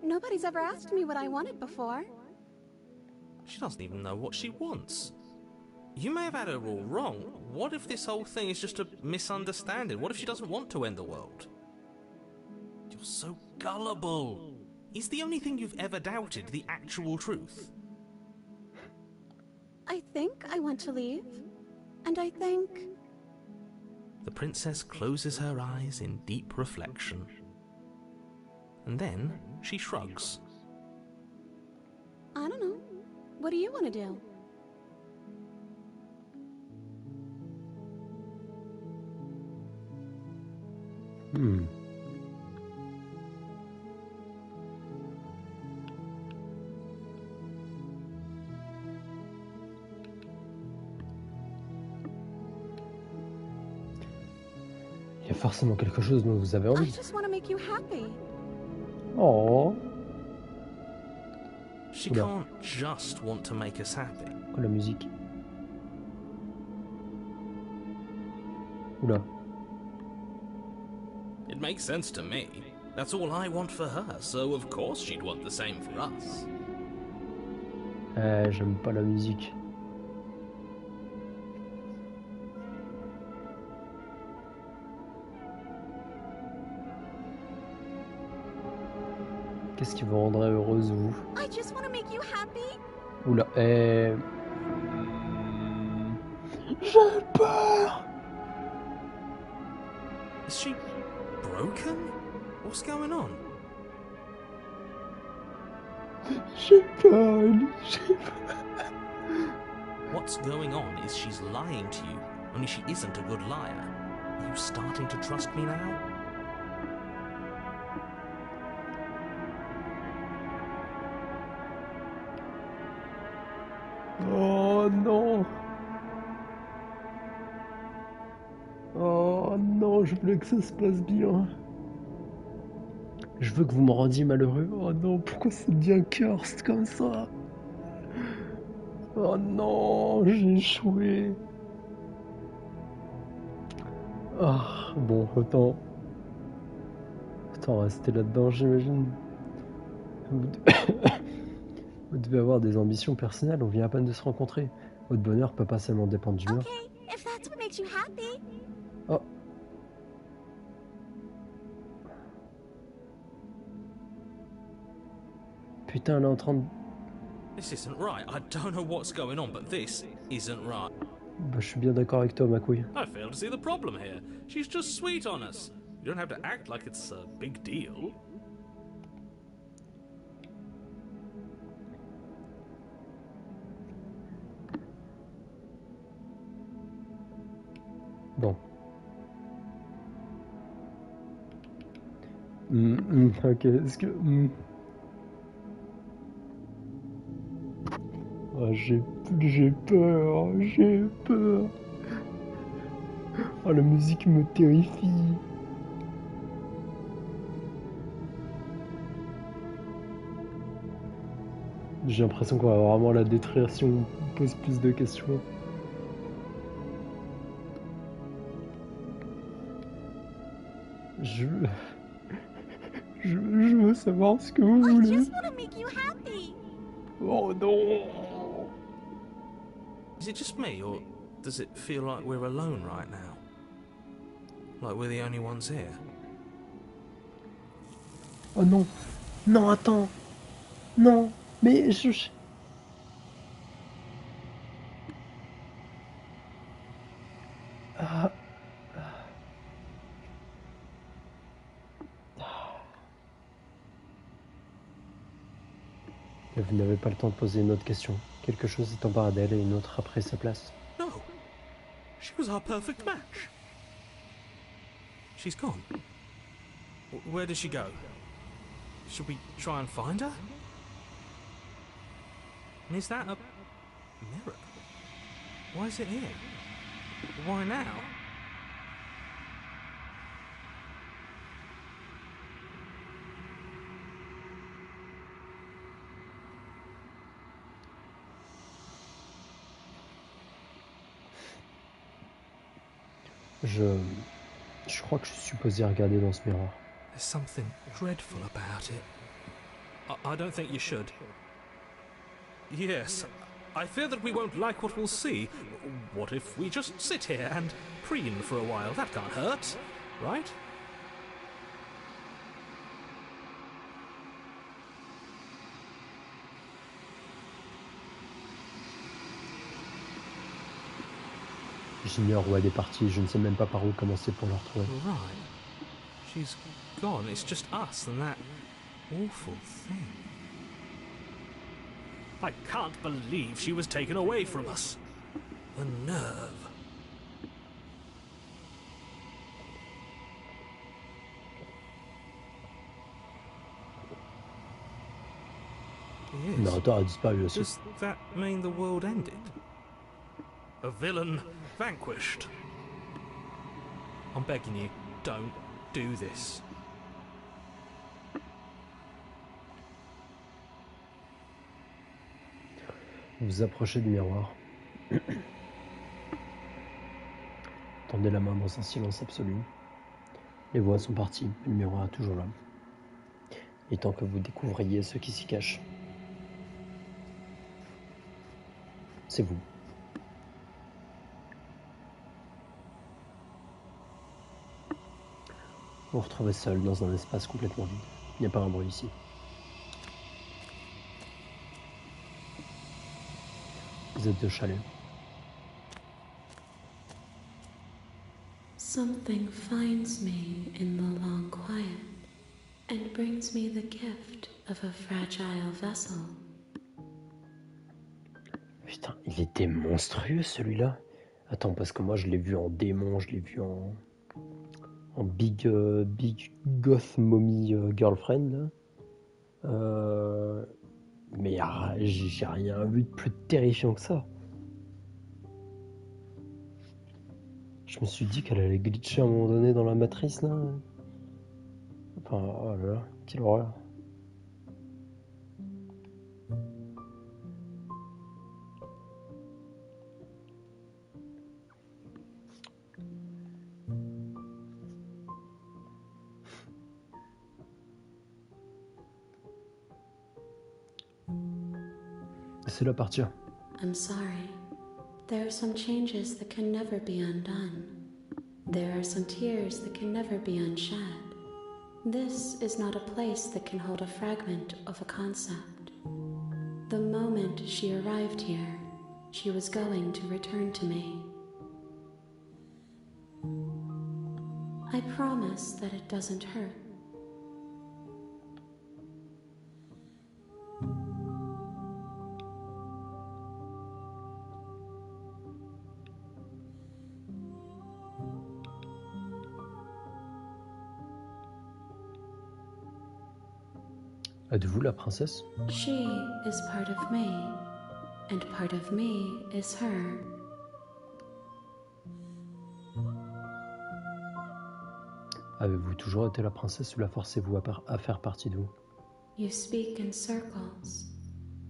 S3: Nobody's ever asked me what I wanted before.
S2: She doesn't even know what she wants. You may have had her all wrong. What if this whole thing is just a misunderstanding? What if she doesn't want to end the world? You're so gullible. Is the only thing you've ever doubted the actual truth?
S3: I think I want to leave. And I think...
S2: The princess closes her eyes in deep reflection. And then she shrugs.
S3: I don't know. What do you want to do?
S1: Il y a forcément quelque chose dont vous avez
S3: I
S1: envie.
S3: just want to make you happy.
S1: Oh,
S2: She
S1: Oula.
S2: can't just want to make us happy.
S1: oh, la musique. Oula.
S2: It makes sense to me. That's all I want for her, so of course she'd want the same for us.
S1: J'aime pas la musique. Qu'est-ce qui vous rendrait heureuse, vous?
S3: I just want to make you happy.
S1: Oula, j'ai peur!
S2: Is she broken? What's going on?
S1: J'ai peur, Ellie, j'ai peur.
S2: What's going on is she's lying to you, only she isn't a good liar. Are you starting to trust me now?
S1: Oh non! Oh non, je voulais que ça se passe bien. Je veux que vous me rendiez malheureux. Oh non, pourquoi c'est bien cursed comme ça? Oh non, j'ai échoué. Ah, bon, autant rester là-dedans, j'imagine. Vous vous devez avoir des ambitions personnelles, on vient à peine de se rencontrer. Votre bonheur peut pas seulement dépendre du mien.
S3: Okay, if that's what makes you happy.
S1: Oh. Putain, elle est en train de...
S2: This isn't right. I don't know what's going on, but this isn't right.
S1: Bah, je suis bien d'accord avec toi, ma couille.
S2: I fail to see the problem here. She's just sweet on us. You don't have to act like it's a big deal.
S1: Bon. Ok, est-ce que... Oh, j'ai peur, j'ai peur. Oh, la musique me terrifie. J'ai l'impression qu'on va vraiment la détruire si on pose plus de questions. Je veux savoir ce que vous
S3: I
S1: voulez.
S3: just want to make you happy.
S1: Oh non.
S2: Is it just me, or does it feel like we're alone right now? Like we're the only ones here?
S1: Oh non. Non, attends. Non. Mais je... Ah. Et vous n'avez pas le temps de poser une autre question. Quelque chose est embarras d'elle et une autre a pris sa place.
S2: No. She was our perfect match. She's gone. Where did she go? Should we try and find her? And is that a mirror? Why is it here? Why now?
S1: Je crois que je suis supposé regarder dans ce miroir.
S2: There's something dreadful about it. I don't think you should. Yes, I fear that we won't like what we'll see. What if we just sit here and preen for a while? That can't hurt, right?
S1: J'ignore où elle est partie, je ne sais même pas par où commencer pour la retrouver.
S2: Right. She's gone. It's just us and that awful thing. I can't believe she was taken away from us. The nerve. Yes.
S1: Narrateur a disparu aussi.
S2: Does that mean the world ended? A villain vanquished? I'm begging you,
S4: Don't do this.
S1: Vous vous approchez du miroir. Tendez la main dans un silence absolu. Les voix sont parties, mais le miroir est toujours là. Il est temps que vous découvriez ce qui s'y cache. C'est vous. Vous vous retrouvez seul dans un espace complètement vide. Il n'y a pas un bruit ici. Vous êtes au chalet.
S5: Something finds me in the long quiet and brings me the gift of a fragile vessel.
S1: Putain, il était monstrueux celui-là. Attends, parce que moi je l'ai vu en démon, je l'ai vu en big goth mommy girlfriend. Mais j'ai rien vu de plus terrifiant que ça. Je me suis dit qu'elle allait glitcher à un moment donné dans la matrice là. Enfin, oh là là, quelle horreur. Laissez-la partir.
S5: I'm sorry. There are some changes that can never be undone. There are some tears that can never be unshed. This is not a place that can hold a fragment of a concept. The moment she arrived here, she was going to return to me. I promise that it doesn't hurt.
S1: Êtes-vous la princesse?
S5: She is part of me, and part of me is her.
S1: Avez-vous toujours été la princesse ou la forcez-vous à faire partie de vous?
S5: You speak in circles.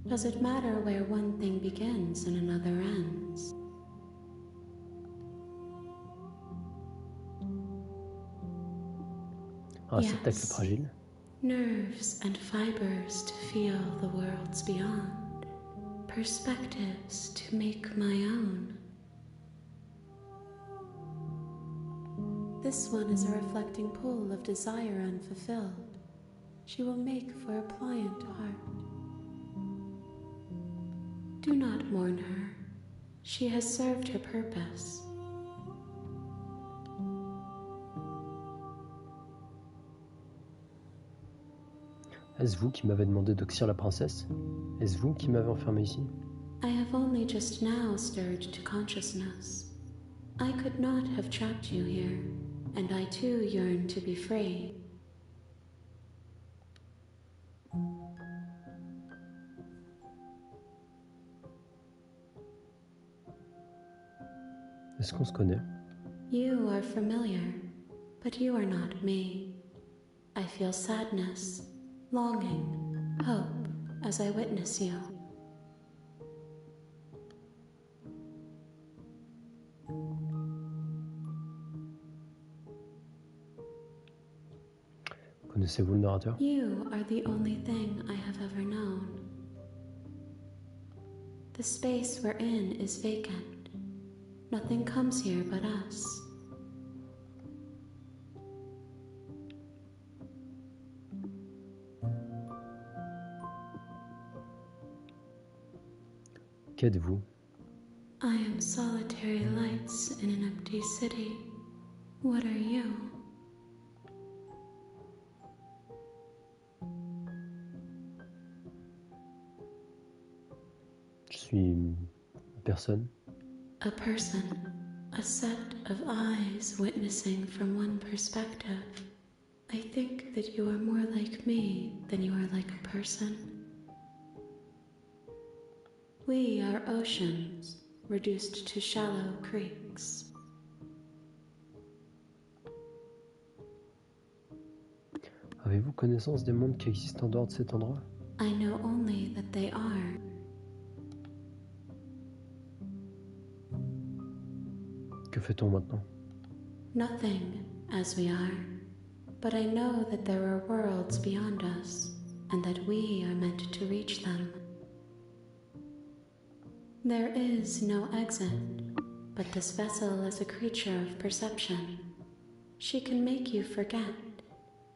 S5: Does it matter where one thing begins and another ends?
S1: Un réceptacle fragile.
S5: Nerves and fibers to feel the worlds beyond. Perspectives to make my own. This one is a reflecting pool of desire unfulfilled. She will make for a pliant heart. Do not mourn her. She has served her purpose.
S1: Est-ce vous qui m'avez demandé d'oxyre la princesse? Est-ce vous qui m'avez enfermé ici?
S5: I have only just now stirred to consciousness. I could not have trapped you here, and I too yearn to be free.
S1: Est-ce qu'on se connaît?
S5: You are familiar, but you are not me. I feel sadness, longing, hope as I witness you.
S1: Connaissez-vous le narrateur?
S5: You are the only thing I have ever known. The space we're in is vacant. Nothing comes here but us.
S1: Qu'êtes-vous?
S5: I am solitary lights in an empty city. What are you?
S1: Je suis une personne.
S5: A person, a set of eyes witnessing from one perspective. I think that you are more like me than you are like a person. We are oceans, reduced to shallow creeks.
S1: Avez-vous connaissance des mondes qui existent en dehors de cet endroit?
S5: I know only that they are.
S1: Que fait-on maintenant?
S5: Nothing, as we are. But I know that there are worlds beyond us, and that we are meant to reach them. There is no exit, but this vessel is a creature of perception. She can make you forget,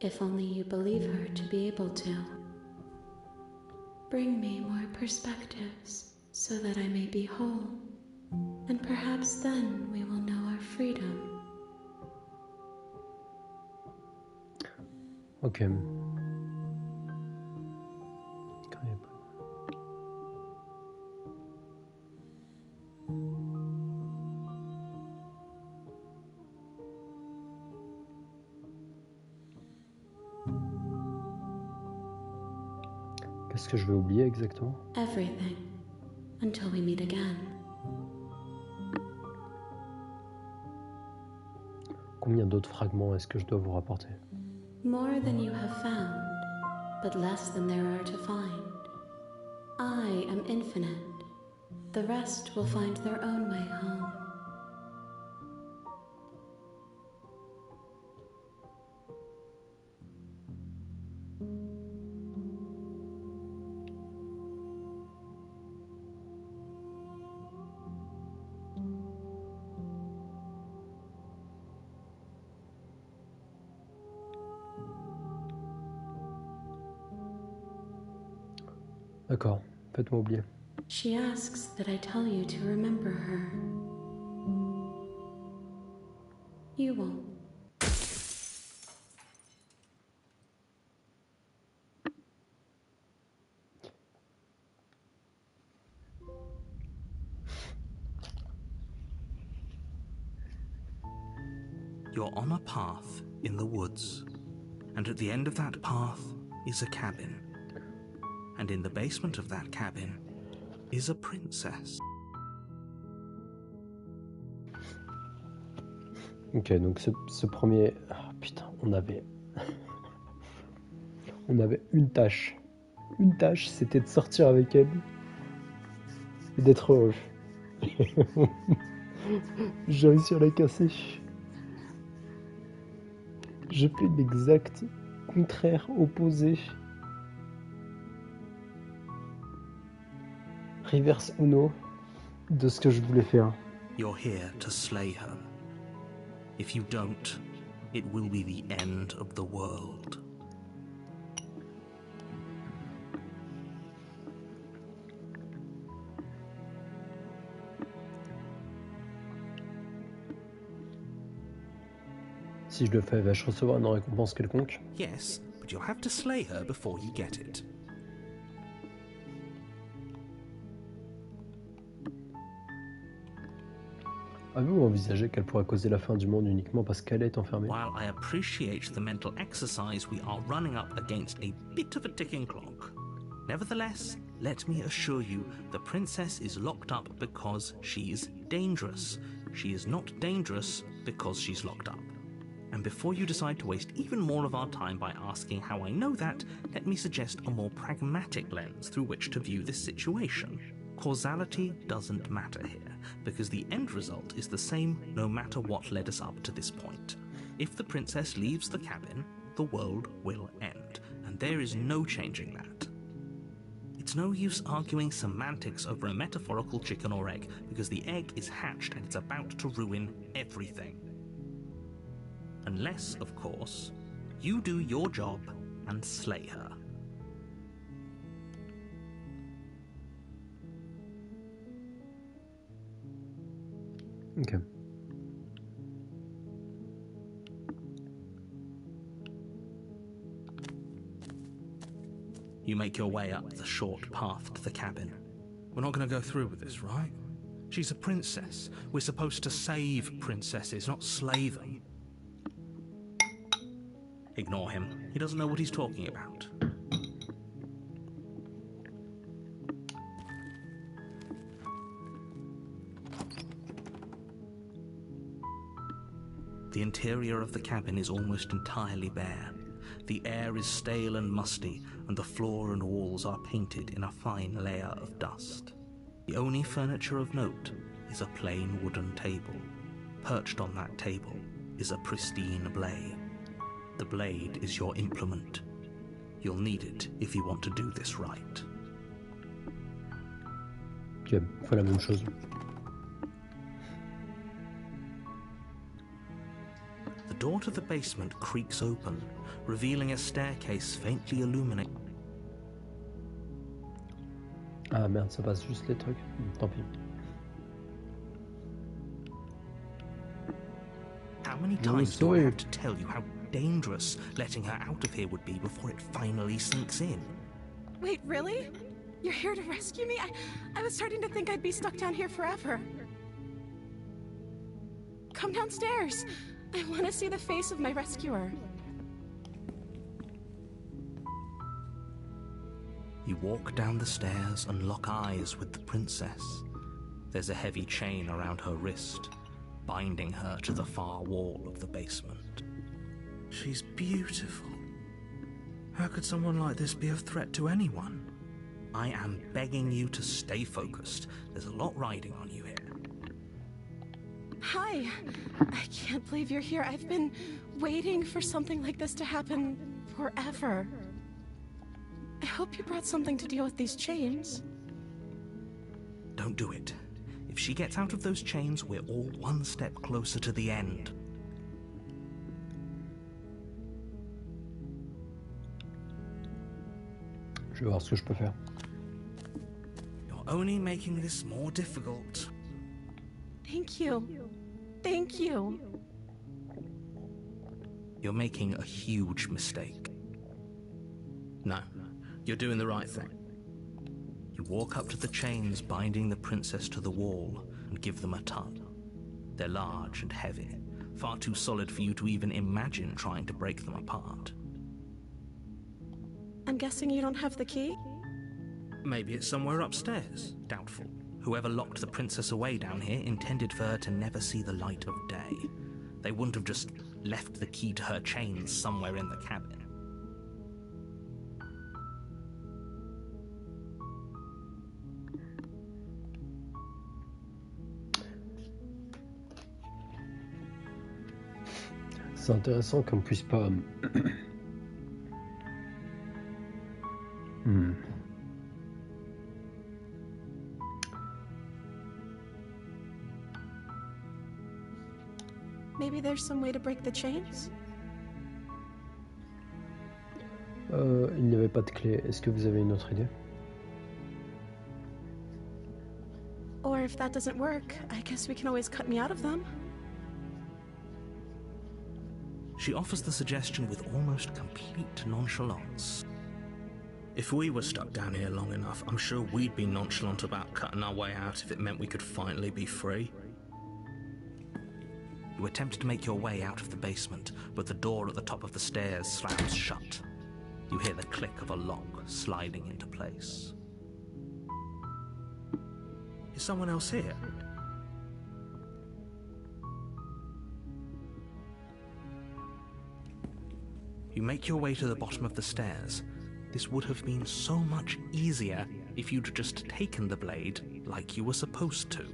S5: if only you believe her to be able to. Bring me more perspectives, so that I may be whole, and perhaps then we will know our freedom.
S1: Ok. Qu'est-ce que je vais oublier exactement?
S5: Everything, until we meet again.
S1: Combien d'autres fragments est-ce que je dois vous rapporter?
S5: More than you have found, but less than there are to find. I am infinite. The rest will find their own way home.
S1: D'accord, faites-moi oublier.
S5: She asks that I tell you to remember her. You won't.
S2: You're on a path in the woods, and at the end of that path is a cabin. And in the basement of that cabin is a princess.
S1: Ok, donc ce premier... Ah, putain, on avait... on avait une tâche. Une tâche, c'était de sortir avec elle et d'être heureux. J'ai réussi à la casser. J'ai fait l'exact contraire, opposé. Reverse Uno de ce que je voulais faire.
S2: You're here to slay her. If you don't, it will be the end of the world.
S1: Si je le fais, vais-je recevoir une récompense quelconque?
S2: Yes, but you'll have to slay her before you get it.
S1: Avez-vous envisagé qu'elle pourrait causer la fin du monde uniquement parce qu'elle est enfermée?
S2: While I appreciate the mental exercise, we are running up against a bit of a ticking clock. Nevertheless, let me assure you, the princess is locked up because she's dangerous. She is not dangerous because she's locked up. And before you decide to waste even more of our time by asking how I know that, let me suggest a more pragmatic lens through which to view this situation. Causality doesn't matter here, because the end result is the same no matter what led us up to this point. If the princess leaves the cabin, the world will end, and there is no changing that. It's no use arguing semantics over a metaphorical chicken or egg, because the egg is hatched and it's about to ruin everything. Unless, of course, you do your job and slay her.
S1: Ok.
S2: You make your way up the short path to the cabin. We're not going to go through with this, right? She's a princess. We're supposed to save princesses, not slay them. Ignore him. He doesn't know what he's talking about. The interior of the cabin is almost entirely bare. The air is stale and musty, and the floor and walls are painted in a fine layer of dust. The only furniture of note is a plain wooden table. Perched on that table is a pristine blade. The blade is your implement. You'll need it if you want to do this right.
S1: Ok, faut la même chose.
S2: The door to the basement creaks open, revealing a staircase faintly illuminated.
S1: Ah merde, ça passe juste les trucs. Tant pis.
S2: How many times do I have to tell you how dangerous letting her out of here would be before it finally sinks in?
S3: Wait, really? You're here to rescue me? I was starting to think I'd be stuck down here forever. Come downstairs. I want to see the face of my rescuer.
S2: You walk down the stairs and lock eyes with the princess. There's a heavy chain around her wrist, binding her to the far wall of the basement. She's beautiful. How could someone like this be a threat to anyone? I am begging you to stay focused. There's a lot riding on you here.
S3: Hi. I can't believe you're here. I've been waiting for something like this to happen forever. I hope you brought something to deal with these chains.
S2: Don't do it. If she gets out of those chains, we're all one step closer to the end.
S1: Je vais voir ce que je peux faire.
S2: You're only making this more difficult.
S3: Thank you. Thank you.
S2: You're making a huge mistake. No, you're doing the right thing. You walk up to the chains binding the princess to the wall and give them a tug. They're large and heavy, far too solid for you to even imagine trying to break them apart.
S3: I'm guessing you don't have the key?
S2: Maybe it's somewhere upstairs. Doubtful. Whoever locked the princess away down here intended for her to never see the light of day. They wouldn't have just left the key to her chains somewhere in the cabin.
S1: C'est intéressant qu'on puisse pas...
S3: Maybe there's some way to break the chains?
S1: Il n'y avait pas de clé. Est-ce que vous avez une autre idée?
S3: Or if that doesn't work, I guess we can always cut me out of them.
S2: She offers the suggestion with almost complete nonchalance. If we were stuck down here long enough, I'm sure we'd be nonchalant about cutting our way out if it meant we could finally be free. You attempt to make your way out of the basement, but the door at the top of the stairs slams shut. You hear the click of a lock sliding into place. Is someone else here? You make your way to the bottom of the stairs. This would have been so much easier if you'd just taken the blade like you were supposed to.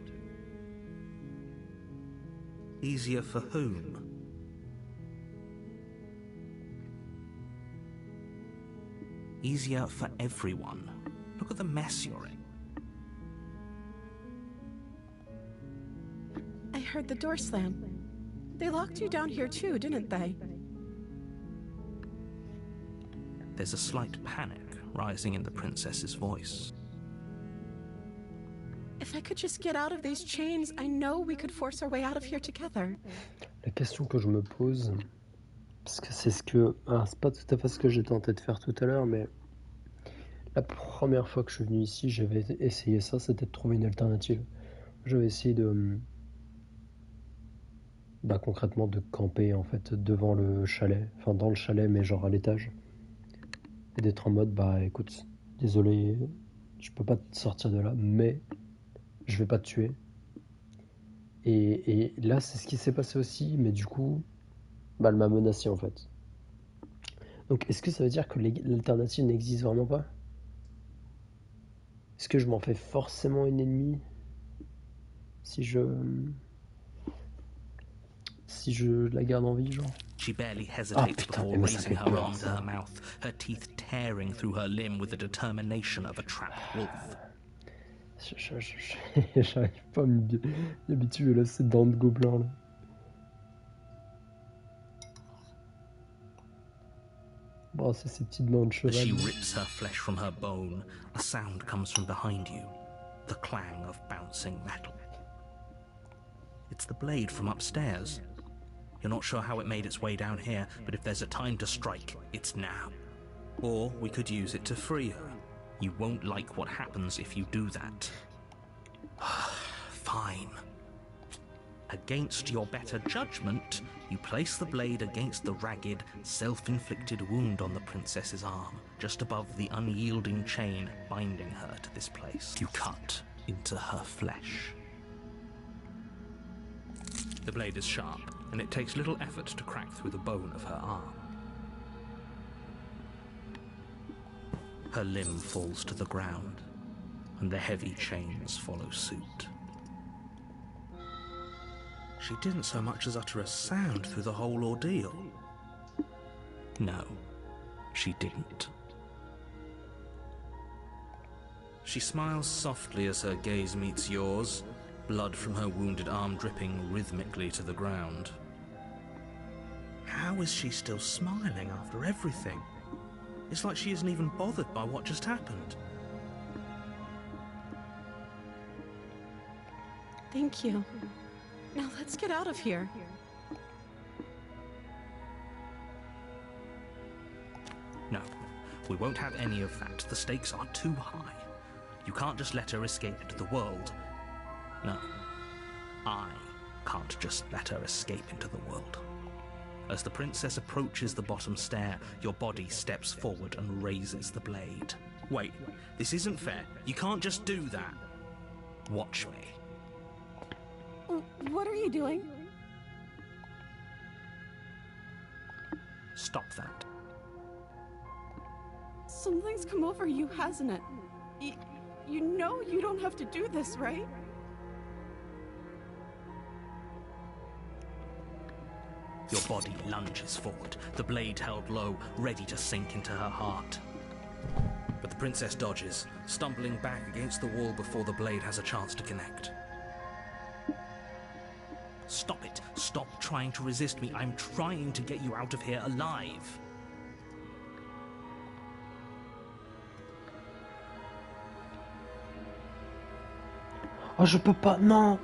S2: Easier for whom? Easier for everyone. Look at the mess you're in.
S3: I heard the door slam. They locked you down here too, didn't they?
S2: There's a slight panic rising in the princess's voice.
S3: If I could just get out of these chains, I know we could force our way out of here together.
S1: La question que je me pose, parce que c'est ce que... Ah, c'est pas tout à fait ce que j'ai tenté de faire tout à l'heure, mais la première fois que je suis venu ici, j'avais essayé ça, c'était de trouver une alternative. J'avais essayé de... Bah, concrètement de camper en fait devant le chalet, enfin dans le chalet mais genre à l'étage. Et d'être en mode, bah écoute, désolé, je peux pas te sortir de là, mais je vais pas te tuer. Et là, c'est ce qui s'est passé aussi, mais du coup, bah elle m'a menacé en fait. Donc, est-ce que ça veut dire que l'alternative n'existe vraiment pas? Est-ce que je m'en fais forcément une ennemie si je la garde en vie, genre?
S2: She barely hesitates
S1: putain,
S2: before
S1: mais ça
S2: raising
S1: fait
S2: her
S1: peur,
S2: arm to
S1: ça.
S2: her mouth, her teeth tearing through her limb with the determination of a trapped wolf.
S1: J'arrive pas à m'y habituer là, ces dents de gobelin là. Bon, c'est ces petites dents de
S2: As
S1: cheval.
S2: she rips her flesh from her bone, a sound comes from behind you, the clang of bouncing metal. It's the blade from upstairs. You're not sure how it made its way down here, but if there's a time to strike, it's now. Or we could use it to free her. You won't like what happens if you do that. Fine. Against your better judgment, you place the blade against the ragged, self-inflicted wound on the princess's arm, just above the unyielding chain binding her to this place. You cut into her flesh. The blade is sharp, and it takes little effort to crack through the bone of her arm. Her limb falls to the ground, and the heavy chains follow suit. She didn't so much as utter a sound through the whole ordeal. No, she didn't. She smiles softly as her gaze meets yours, blood from her wounded arm dripping rhythmically to the ground. How is she still smiling after everything? It's like she isn't even bothered by what just happened.
S3: Thank you. Now let's get out of here.
S2: No, we won't have any of that. The stakes are too high. You can't just let her escape into the world. No, I can't just let her escape into the world. As the princess approaches the bottom stair, your body steps forward and raises the blade. Wait, this isn't fair. You can't just do that. Watch me.
S3: What are you doing?
S2: Stop that.
S3: Something's come over you, hasn't it? You know you don't have to do this, right?
S2: Your body lunges forward, the blade held low, ready to sink into her heart. But the princess dodges, stumbling back against the wall before the blade has a chance to connect. Stop it. Stop trying to resist me. I'm trying to get you out of here alive.
S1: Oh, je peux pas, non.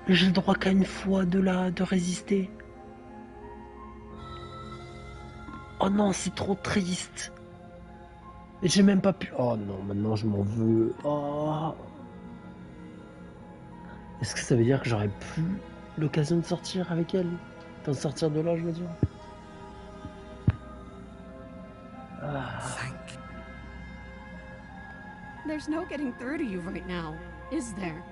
S1: J'ai le droit qu'à une fois de résister. Oh non, c'est trop triste. Et j'ai même pas pu... Oh non, maintenant je m'en veux. Oh. Est-ce que ça veut dire que j'aurais plus l'occasion de sortir avec elle? D'en sortir de là, je veux dire.
S2: Thank
S3: There's no getting through to you right now, is there?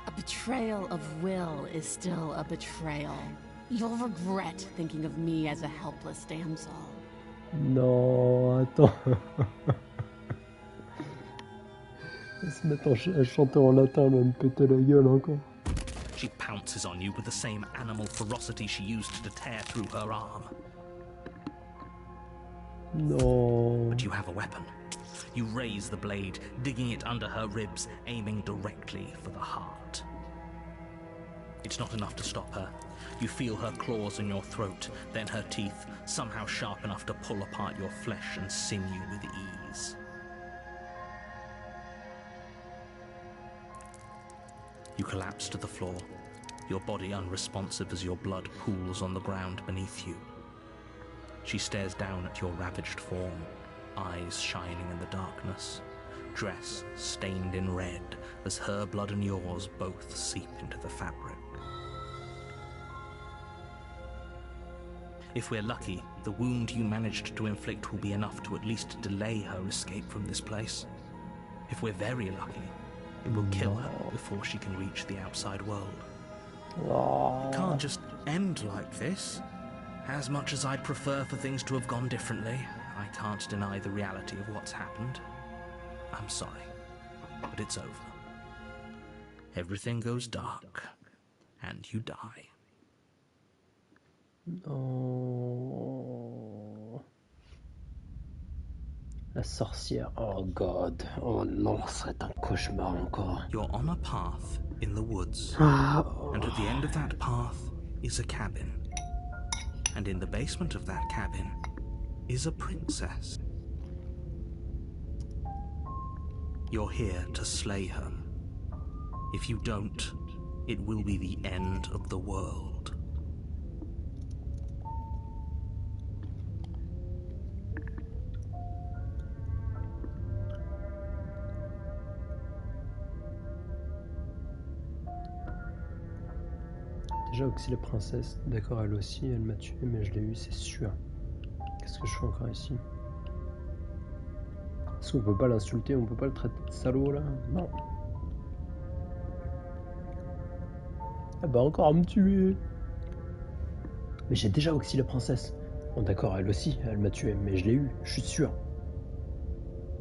S3: A betrayal of Will is still a betrayal. You'll regret thinking of me as a helpless damsel.
S1: Non, attends. Elle se met à chanter en latin, elle va me péter la gueule encore.
S2: She pounces on you with the same animal ferocity she used to tear through her arm.
S1: Non.
S2: But you have a weapon. You raise the blade, digging it under her ribs, aiming directly for the heart. It's not enough to stop her. You feel her claws in your throat, then her teeth, somehow sharp enough to pull apart your flesh and sinew with ease. You collapse to the floor, your body unresponsive as your blood pools on the ground beneath you. She stares down at your ravaged form, eyes shining in the darkness, dress stained in red as her blood and yours both seep into the fabric. If we're lucky, the wound you managed to inflict will be enough to at least delay her escape from this place. If we're very lucky, it will kill her before she can reach the outside world.
S1: Oh.
S2: It can't just end like this. As much as I'd prefer for things to have gone differently, I can't deny the reality of what's happened. I'm sorry, but it's over. Everything goes dark, and you die.
S1: Oh. La sorcière. Oh god. Oh non, ça serait un cauchemar encore.
S2: You're on a path in the woods, and at the end of that path is a cabin. And in the basement of that cabin is a princess. You're here to slay her. If you don't, it will be the end of the world.
S1: Déjà, Oxy la princesse. D'accord, elle aussi, elle m'a tué, mais je l'ai eu, c'est sûr. Qu'est-ce que je fais encore ici? Est-ce qu'on peut pas l'insulter? On peut pas le traiter de salaud, là? Non. Elle va encore me tuer. Mais j'ai déjà Oxy la princesse. Bon, d'accord, elle aussi, elle m'a tué, mais je l'ai eu, je suis sûr.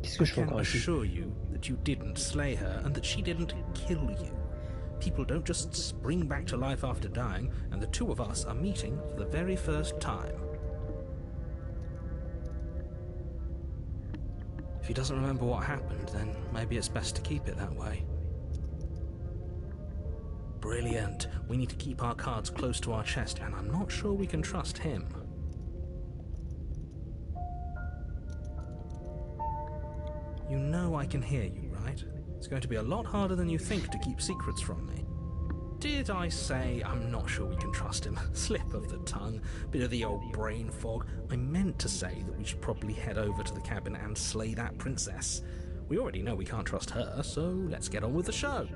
S1: Qu'est-ce que je fais encore ici?
S2: I can assure you that you didn't slay her and that she didn't kill you. People don't just spring back to life after dying, and the two of us are meeting for the very first time. If he doesn't remember what happened, then maybe it's best to keep it that way. Brilliant. We need to keep our cards close to our chest, and I'm not sure we can trust him. You know I can hear you, right? It's going to be a lot harder than you think to keep secrets from me. Did I say I'm not sure we can trust him? Slip of the tongue, bit of the old brain fog. I meant to say that we should probably head over to the cabin and slay that princess. We already know we can't trust her, so let's get on with the show.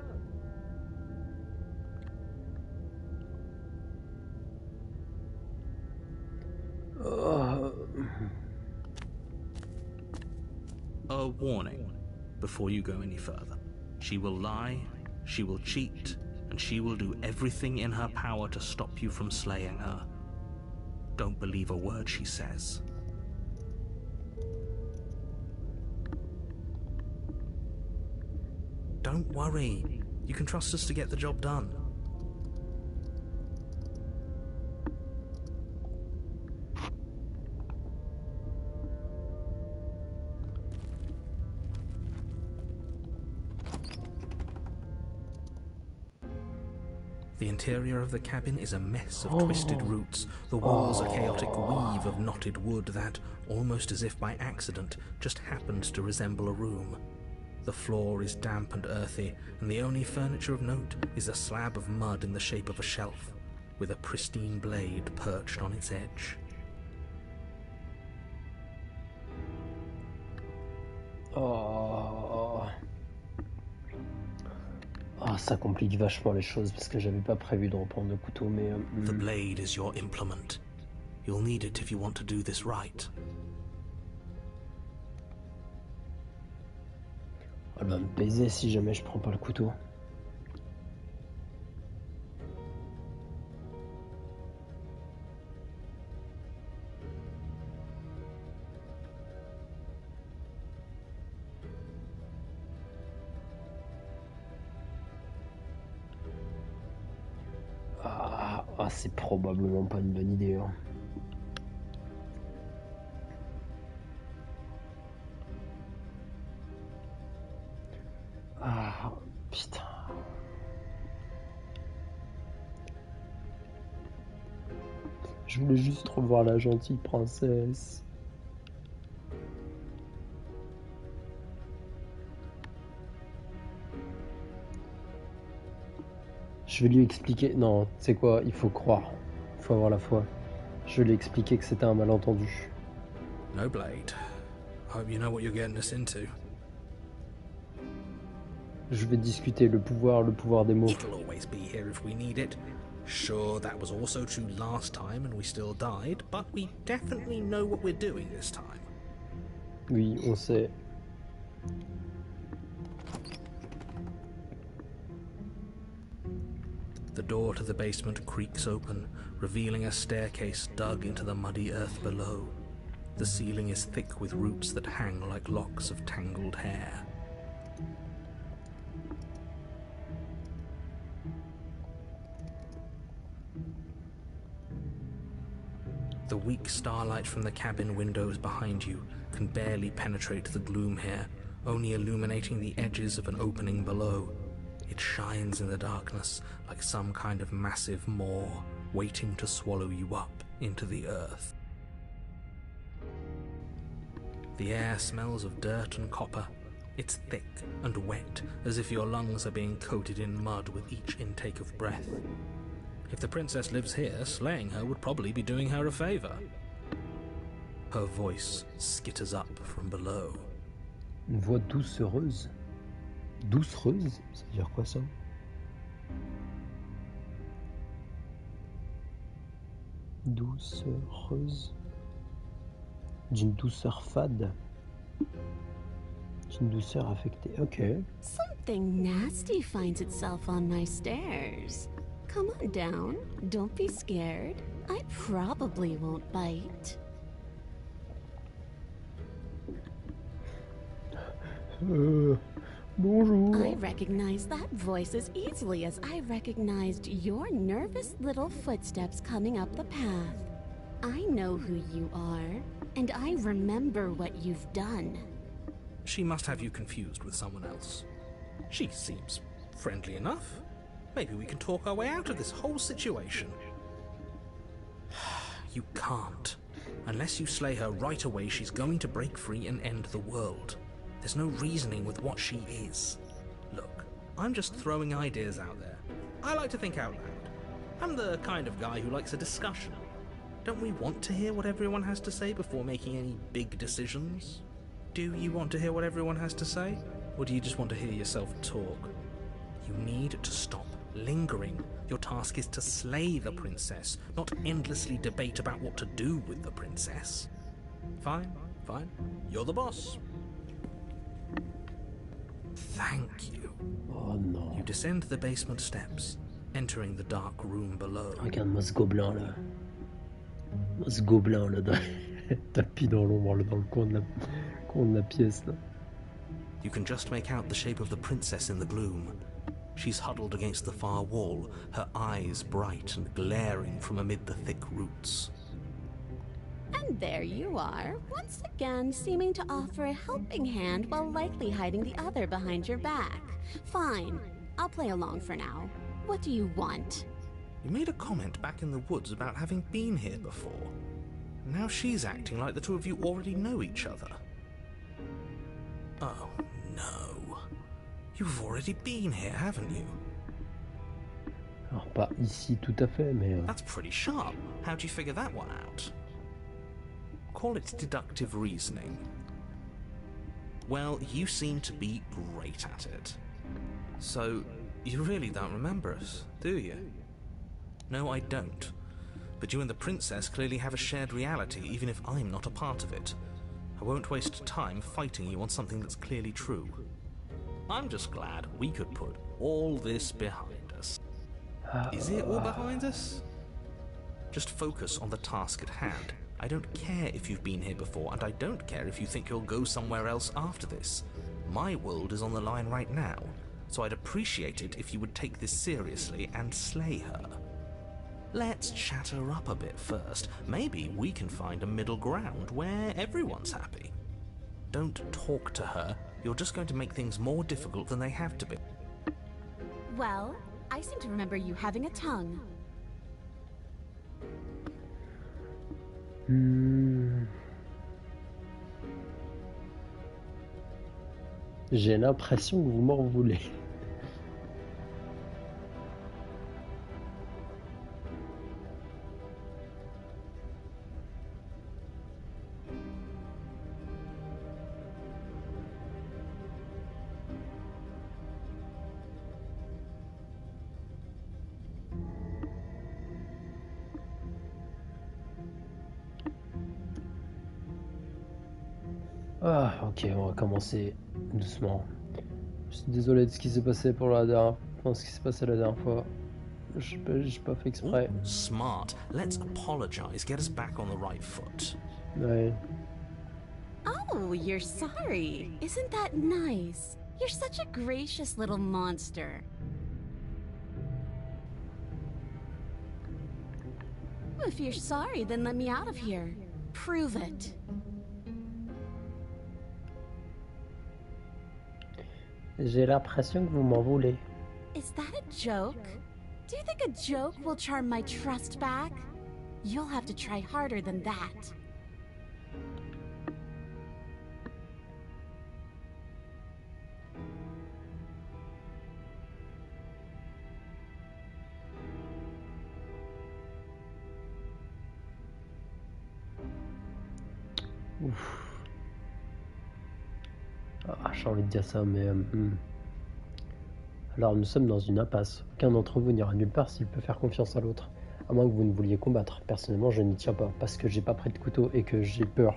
S2: A warning before you go any further. She will lie, she will cheat, and she will do everything in her power to stop you from slaying her. Don't believe a word she says. Don't worry. You can trust us to get the job done. The interior of the cabin is a mess of twisted roots. The walls a chaotic weave of knotted wood that, almost as if by accident, just happens to resemble a room. The floor is damp and earthy, and the only furniture of note is a slab of mud in the shape of a shelf, with a pristine blade perched on its edge.
S1: Ça complique vachement les choses parce que j'avais pas prévu de reprendre le couteau, mais...
S2: The blade is your implement. You'll need it if you want to do this right.
S1: Elle va me baiser si jamais je prends pas le couteau. C'est probablement pas une bonne idée. Hein. Ah, putain. Je voulais juste revoir la gentille princesse. Je vais lui expliquer... Non, tu sais quoi, il faut croire. Il faut avoir la foi. Je vais lui expliquer que c'était un malentendu.
S2: No blade. Hope you know what you're getting us into.
S1: Je vais discuter le pouvoir des mots.
S2: It'll always be here if we need it. Sure, that was also true last time and we still died, but we definitely know what we're doing this time.
S1: Oui, on sait.
S2: The door to the basement creaks open, revealing a staircase dug into the muddy earth below. The ceiling is thick with roots that hang like locks of tangled hair. The weak starlight from the cabin windows behind you can barely penetrate the gloom here, only illuminating the edges of an opening below. It shines in the darkness like some kind of massive maw, waiting to swallow you up into the earth. The air smells of dirt and copper. It's thick and wet, as if your lungs are being coated in mud with each intake of breath. If the princess lives here, slaying her would probably be doing her a favor. Her voice skitters up from below.
S1: Une voix doucereuse. Doucereuse? Ça veut dire quoi ça? Doucereuse. D'une douceur fade. D'une douceur affectée. Ok.
S4: Something nasty finds itself on my stairs. Come on down. Don't be scared. I probably won't bite.
S1: Bonjour.
S4: I recognize that voice as easily as I recognized your nervous little footsteps coming up the path. I know who you are, and I remember what you've done.
S2: She must have you confused with someone else. She seems friendly enough. Maybe we can talk our way out of this whole situation. You can't. Unless you slay her right away, she's going to break free and end the world. There's no reasoning with what she is. Look, I'm just throwing ideas out there. I like to think out loud. I'm the kind of guy who likes a discussion. Don't we want to hear what everyone has to say before making any big decisions? Do you want to hear what everyone has to say? Or do you just want to hear yourself talk? You need to stop lingering. Your task is to slay the princess, not endlessly debate about what to do with the princess. Fine, fine. You're the boss. Thank you.
S1: Oh non.
S2: You descend the basement steps, entering the dark room below.
S1: Regarde-moi ce gobelin là. Moi, ce gobelin là, tapis dans l'ombre, là, dans le coin de la pièce là.
S2: You can just make out the shape of the princess in the gloom. She's huddled against the far wall, her eyes bright and glaring from amid the thick roots.
S4: And there you are, once again seeming to offer a helping hand while likely hiding the other behind your back. Fine, I'll play along for now. What do you want?
S2: You made a comment back in the woods about having been here before. Now she's acting like the two of you already know each other. Oh, no. You've already been here, haven't you?
S1: Alors pas ici tout à fait, mais...
S2: That's pretty sharp. How'd you figure that one out? Call it deductive reasoning. Well, you seem to be great at it. So, you really don't remember us, do you? No, I don't. But you and the princess clearly have a shared reality, even if I'm not a part of it. I won't waste time fighting you on something that's clearly true. I'm just glad we could put all this behind us. Is it all behind us? Just focus on the task at hand. I don't care if you've been here before, and I don't care if you think you'll go somewhere else after this. My world is on the line right now, so I'd appreciate it if you would take this seriously and slay her. Let's chat her up a bit first. Maybe we can find a middle ground where everyone's happy. Don't talk to her. You're just going to make things more difficult than they have to be.
S4: Well, I seem to remember you having a tongue.
S1: J'ai l'impression que vous m'en voulez. Ah, ok, on va commencer doucement. Je suis désolé de ce qui s'est passé pour la dernière, ce qui s'est passé la dernière fois. J'ai pas fait exprès.
S2: Ooh, smart. Let's apologize. Get us back on the right foot.
S1: Ouais.
S4: Oh, you're sorry. Isn't that nice? You're such a gracious little monster. If you're sorry, then let me out of here. Prove it.
S1: J'ai l'impression que vous m'en voulez.
S4: Is that a joke? Do you think a joke will charm my trust back? You'll have to try harder than that.
S1: Ouf. Ah, j'ai envie de dire ça, mais... Alors, nous sommes dans une impasse. Aucun d'entre vous n'ira nulle part s'il peut faire confiance à l'autre. À moins que vous ne vouliez combattre. Personnellement, je n'y tiens pas, parce que j'ai pas pris de couteau et que j'ai peur.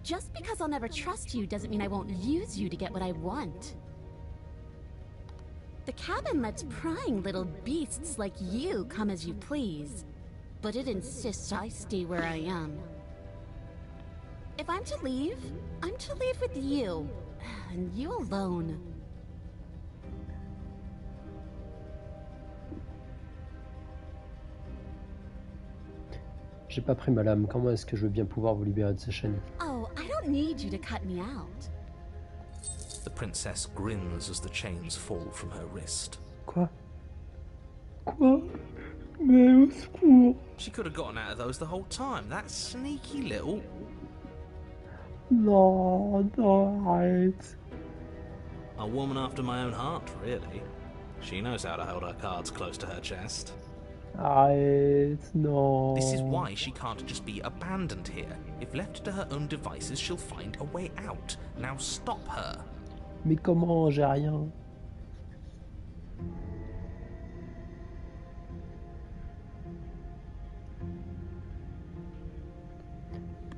S4: Just because I'll never trust you doesn't mean I won't use you to get what I want. The cabin lets prying little beasts like you come as you please. But it insists I stay where I am. If I'm to leave with you. And you alone.
S1: J'ai pas pris ma lame. Comment est-ce que je veux bien pouvoir vous libérer de ces chaînes?
S4: Oh, I don't need you to cut me out.
S2: The princess grins as the chains fall from her wrist.
S1: Quoi? Quoi? Mais au secours!
S2: She could have gotten out of those the whole time. That sneaky little...
S1: Non, non, arrête.
S2: A woman after my own heart, really. She knows how to hold her cards close to her chest.
S1: Arrête, non.
S2: This is why she can't just be abandoned here. If left to her own devices, she'll find a way out. Now stop her.
S1: Mais comment? J'ai rien.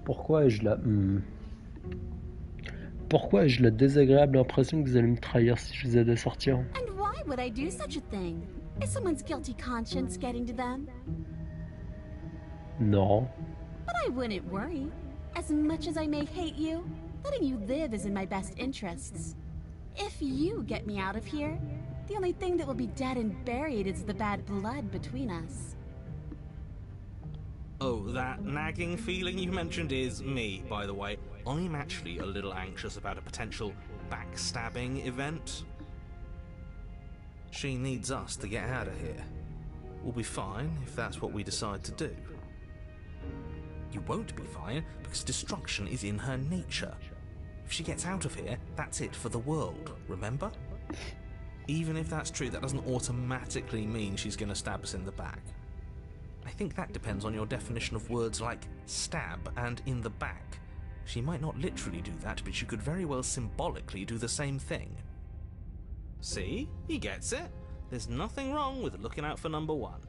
S1: Pourquoi ai-je la... Pourquoi ai-je la désagréable impression que vous allez me trahir si je vous aide à sortir?
S4: And why would I do such a thing? Is someone's guilty conscience getting to them?
S1: Non.
S4: But I wouldn't worry. As much as I may hate you, letting you live is in my best interests. If you get me out of here, the only thing that will be dead and buried is the bad blood between us.
S2: Oh, that nagging feeling you mentioned is me, by the way. I'm actually a little anxious about a potential backstabbing event. She needs us to get out of here. We'll be fine if that's what we decide to do. You won't be fine because destruction is in her nature. If she gets out of here, that's it for the world, remember? Even if that's true, that doesn't automatically mean she's going to stab us in the back. I think that depends on your definition of words like stab and in the back. She might not literally do that, but she could very well symbolically do the same thing. See? He gets it. There's nothing wrong with looking out for number one.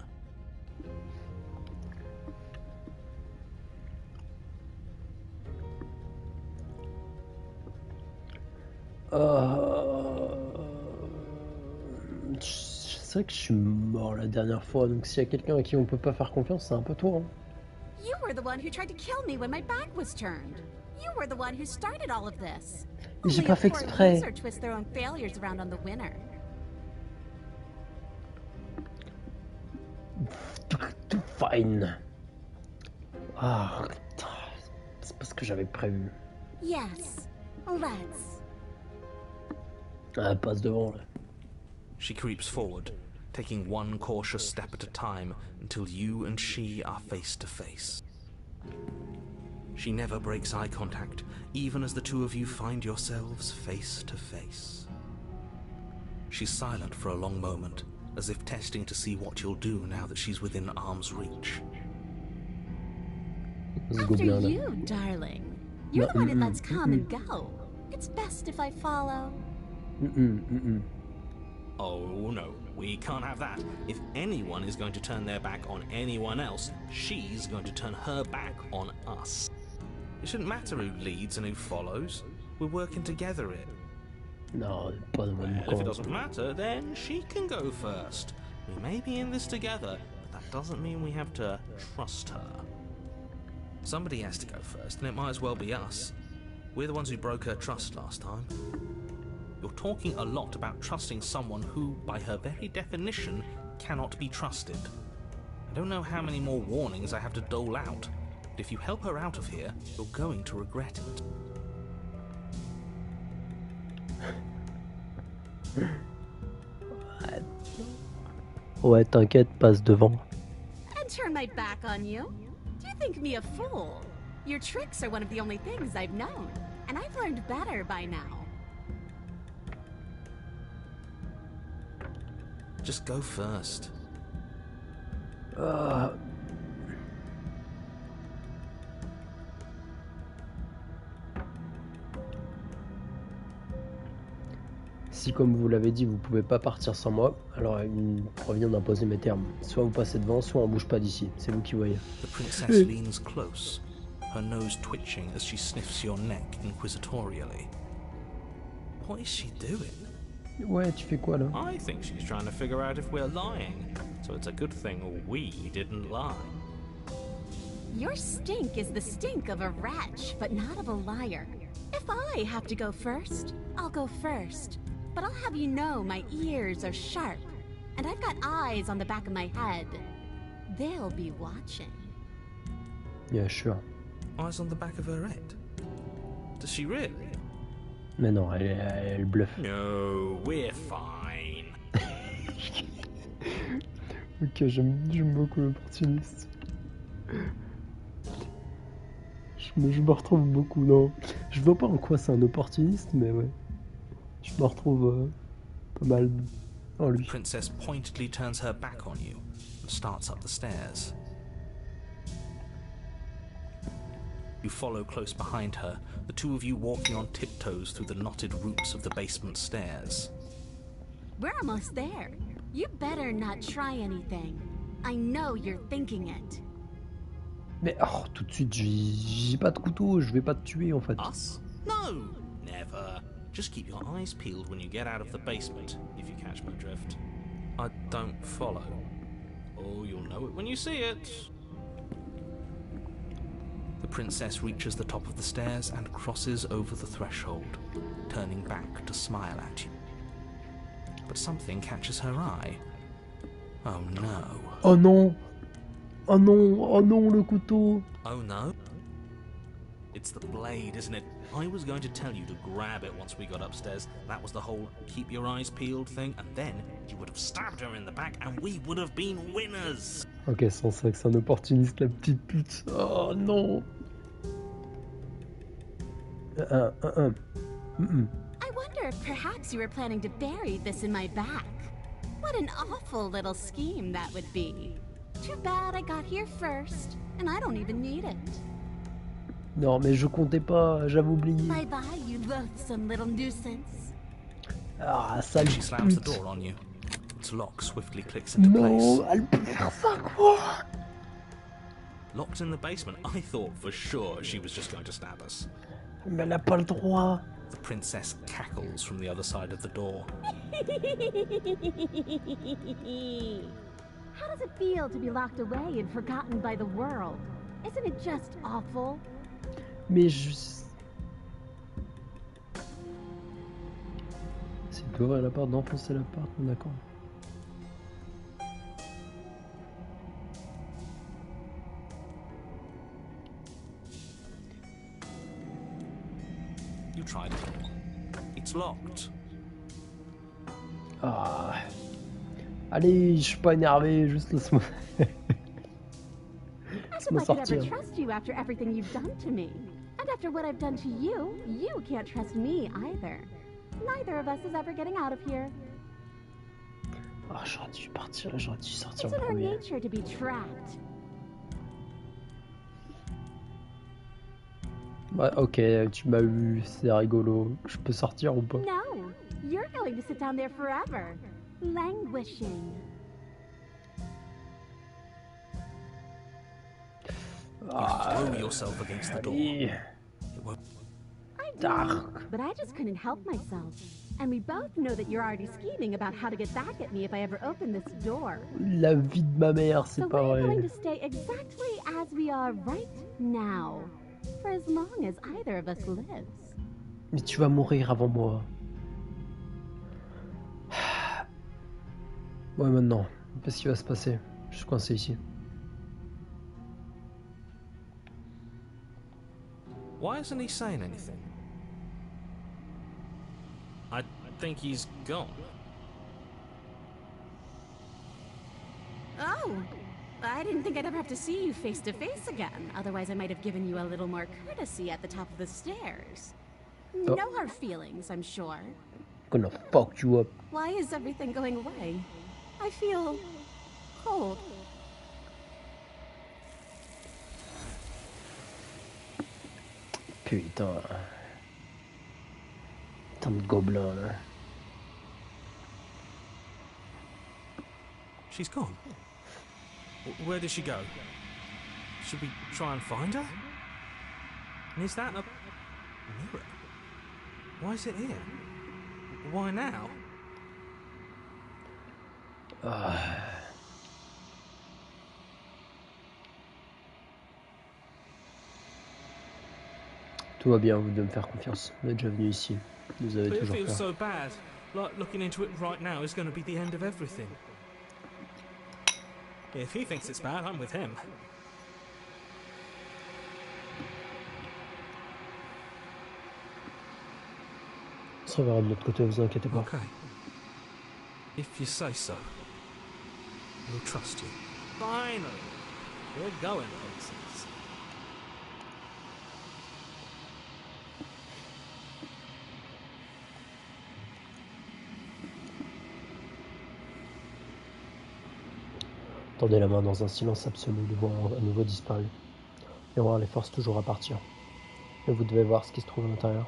S1: C'est vrai que je suis mort la dernière fois, donc s'il y a quelqu'un à qui on peut pas faire confiance, c'est un peu toi. Hein.
S4: You were the one who tried to kill me when my back was turned. You were the one who started all of this.
S1: J'ai
S4: Only
S1: pas
S4: a
S1: fait
S4: poor
S1: exprès.
S4: loser twists their own failures around on the winner.
S1: Fine. Ah, c'est pas ce que j'avais prévu.
S4: Yes, let's.
S1: Ah, passe devant là.
S2: She creeps forward, taking one cautious step at a time until you and she are face to face. She never breaks eye contact, even as the two of you find yourselves face to face. She's silent for a long moment, as if testing to see what you'll do now that she's within arm's reach.
S4: After you, darling. You're the one that lets come and go. It's best if I follow.
S2: Oh no, we can't have that. If anyone is going to turn their back on anyone else, she's going to turn her back on us. It shouldn't matter who leads and who follows. We're working together here.
S1: Non, pas de
S2: Well, if it doesn't matter, then she can go first. We may be in this together, but that doesn't mean we have to trust her. Somebody has to go first, and it might as well be us. We're the ones who broke her trust last time. You're talking a lot about trusting someone who, by her very definition, cannot be trusted. I don't know how many more warnings I have to dole out, but if you help her out of here, you're going to regret it.
S1: Ouais, t'inquiète, passe devant.
S4: And turn my back on you? Do you think me a fool? Your tricks are one of the only things I've known, and I've learned better by now.
S2: Just go first.
S1: Si, comme vous l'avez dit, vous pouvez pas partir sans moi, alors il revient d'imposer mes termes. Soit vous passez devant, soit on bouge pas d'ici. C'est vous qui voyez.
S2: The princess leans close, her nose twitching as she sniffs your neck inquisitorially. What is she doing?
S1: Ouais, tu fais quoi là?
S2: I think she's trying to figure out if we're lying, so it's a good thing we didn't lie.
S4: Your stink is the stink of a wretch, but not of a liar. If I have to go first, I'll go first. But I'll have you know my ears are sharp, and I've got eyes on the back of my head. They'll be watching.
S1: Yeah, sure.
S2: Eyes on the back of her head? Does she really?
S1: Mais non, elle bluffe.
S2: No, we're fine.
S1: Ok, j'aime beaucoup l'opportuniste. Je me retrouve beaucoup dans... Je vois pas en quoi c'est un opportuniste, mais ouais. Je me retrouve pas mal en lui.
S2: The princess pointedly turns her back on you and starts up the stairs. You follow close behind her, the two of you walking on tiptoes through the knotted roots of the basement stairs.
S4: We're almost there. You better not try anything. I know you're thinking it.
S1: Mais oh, tout de suite, j'ai pas de couteau, je vais pas te tuer en fait.
S2: Us? No, never. Just keep your eyes peeled when you get out of the basement, if you catch my drift. I don't follow. Oh, you'll know it when you see it. The princess reaches the top of the stairs and crosses over the threshold, turning back to smile at you. But something catches her eye. Oh no.
S1: Oh non! Oh non! Oh non, le couteau!
S2: Oh no? It's the blade, isn't it? I was going to tell you to grab it once we got upstairs. That was the whole keep your eyes peeled thing, and then you would have stabbed her in the back and we would have been winners.
S1: Ok, sans ça que c'est un opportuniste, la petite pute. Oh non!
S4: I wonder if perhaps you were planning to bury this in my back. What an awful little scheme that would be. Too bad I got here first, and I don't even need it.
S1: Non, mais je comptais pas, j'avais oublié.
S4: Bye-bye, you loathsome little nuisance.
S1: Ah, sale
S2: She slams the
S1: pute.
S2: door on you. Its lock swiftly clicks into
S1: Non,
S2: place.
S1: elle peut faire ça quoi?
S2: Locked in the basement, I thought for sure she was just going to stab us.
S1: Mais elle a pas le droit.
S2: The princess cackles from the other side of the door.
S4: How does it feel to be locked away and forgotten by the world? Isn't it just awful?
S1: Mais je... C'est d'ouvrir la porte, d'enfoncer la porte, d'accord.
S2: You tried it. It's locked.
S1: Ah. Allez, je suis pas énervé, juste laisse-moi...
S4: As if
S1: me
S4: I could ever
S1: sortir.
S4: trust you after everything you've done to me. And after what I've done to you, you can't trust me either. Neither of us is ever getting out of here.
S1: Ah, j'aurais dû partir, j'aurais dû sortir
S4: It's
S1: en
S4: in our
S1: premier.
S4: nature to be trapped.
S1: Ouais, ok, tu m'as eu, c'est rigolo. Je peux sortir ou pas?
S4: No, you're going to sit down there forever, languishing.
S2: You throw yourself against the door.
S1: Allez.
S2: It won't.
S4: I
S1: Dark.
S4: do, but I just couldn't help myself. And we both know that you're already scheming about how to get back at me if I ever open this door.
S1: La vie de ma mère, c'est
S4: So
S1: pas
S4: we're going
S1: vrai.
S4: to stay exactly as we are right now, for as long as either of us lives.
S1: Mais tu vas mourir avant moi. Ouais, maintenant. Qu'est-ce qui va se passer? Je suis coincé ici.
S2: Why isn't he saying anything? I think he's gone.
S4: Oh, I didn't think I'd ever have to see you face to face again. Otherwise, I might have given you a little more courtesy at the top of the stairs.
S1: Oh.
S4: No hard feelings, I'm sure.
S1: Gonna fuck you up.
S4: Why is everything going away? I feel cold.
S1: Putain. Putain de gobelin là.
S2: She's gone. Where did she go? Should we try and find her? And is that a mirror? Why is it here? Why now?
S1: Tout va bien, vous devez me faire confiance. Vous êtes déjà venu ici. Vous avez
S2: But it
S1: toujours
S2: feels
S1: peur.
S2: so bad. Like looking into it right now is going to be the end of everything. If he thinks it's bad, I'm with him.
S1: On se reverra de l'autre côté, vous inquiétez pas.
S2: Okay. If you say so. We'll trust you. Finally! We're going places.
S1: Tendez la main dans un silence absolu, les voix ont à nouveau disparu. Et on les force toujours à partir. Et vous devez voir ce qui se trouve à l'intérieur.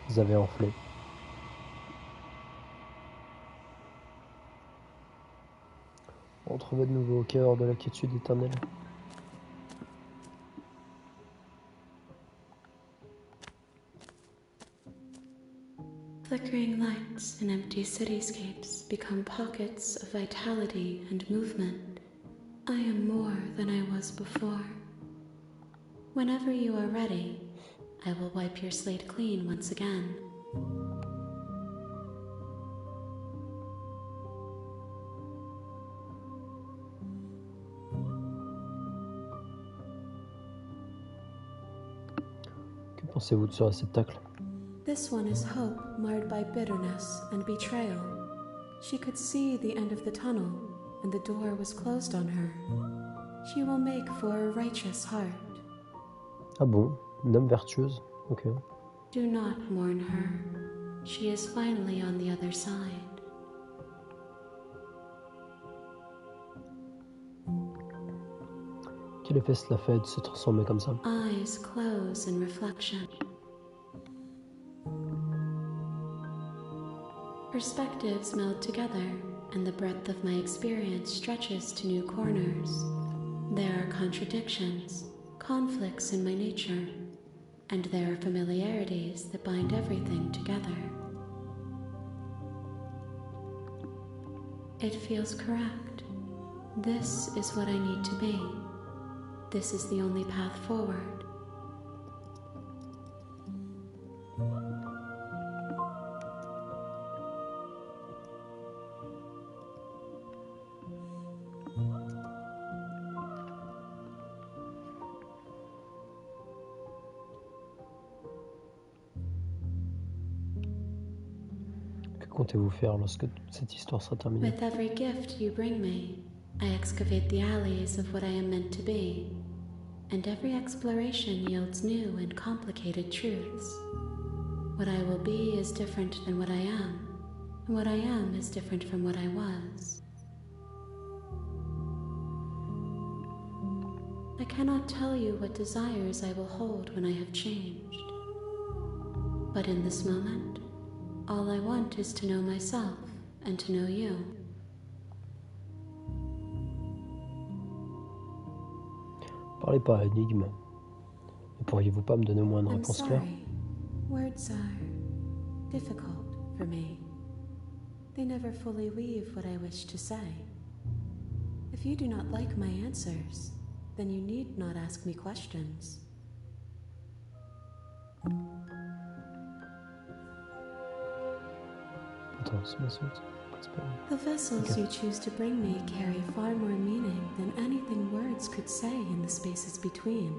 S1: Vous avez enflé. Retrouvez de nouveau au cœur de la quiétude éternelle.
S5: Flickering lights in empty cityscapes become pockets of vitality and movement. I am more than I was before. Whenever you are ready, I will wipe your slate clean once again.
S1: Que pensez-vous de ce réceptacle?
S5: This one is hope marred by bitterness and betrayal. She could see the end of the tunnel, and the door was closed on her. She will make for a righteous heart.
S1: Ah bon? Une dame vertueuse? Ok.
S5: Do not mourn her. She is finally on the other side.
S1: Quel effet cela fait de se transformer comme ça?
S5: Eyes close in reflection. Perspectives meld together, and the breadth of my experience stretches to new corners. There are contradictions, conflicts in my nature, and there are familiarities that bind everything together. It feels correct. This is what I need to be. This is the only path forward.
S1: Que comptez-vous faire lorsque cette histoire sera terminée?
S5: With every gift you bring me, I excavate the alleys of what I am meant to be, and every exploration yields new and complicated truths. What I will be is different than what I am, and what I am is different from what I was. I cannot tell you what desires I will hold when I have changed. But in this moment, all I want is to know myself and to know you.
S1: Parlez pas à énigme. Ne pourriez-vous pas me donner au moins une
S5: I'm
S1: réponse claire?
S5: sorry. Words are difficult for me. They never fully weave what I wish to say. If you do not like my answers, then you need not ask me questions.
S1: Attends, c'est ma suite. C'est pas...
S5: The vessels you choose to bring me carry far more meaning than anything words could say in the spaces between.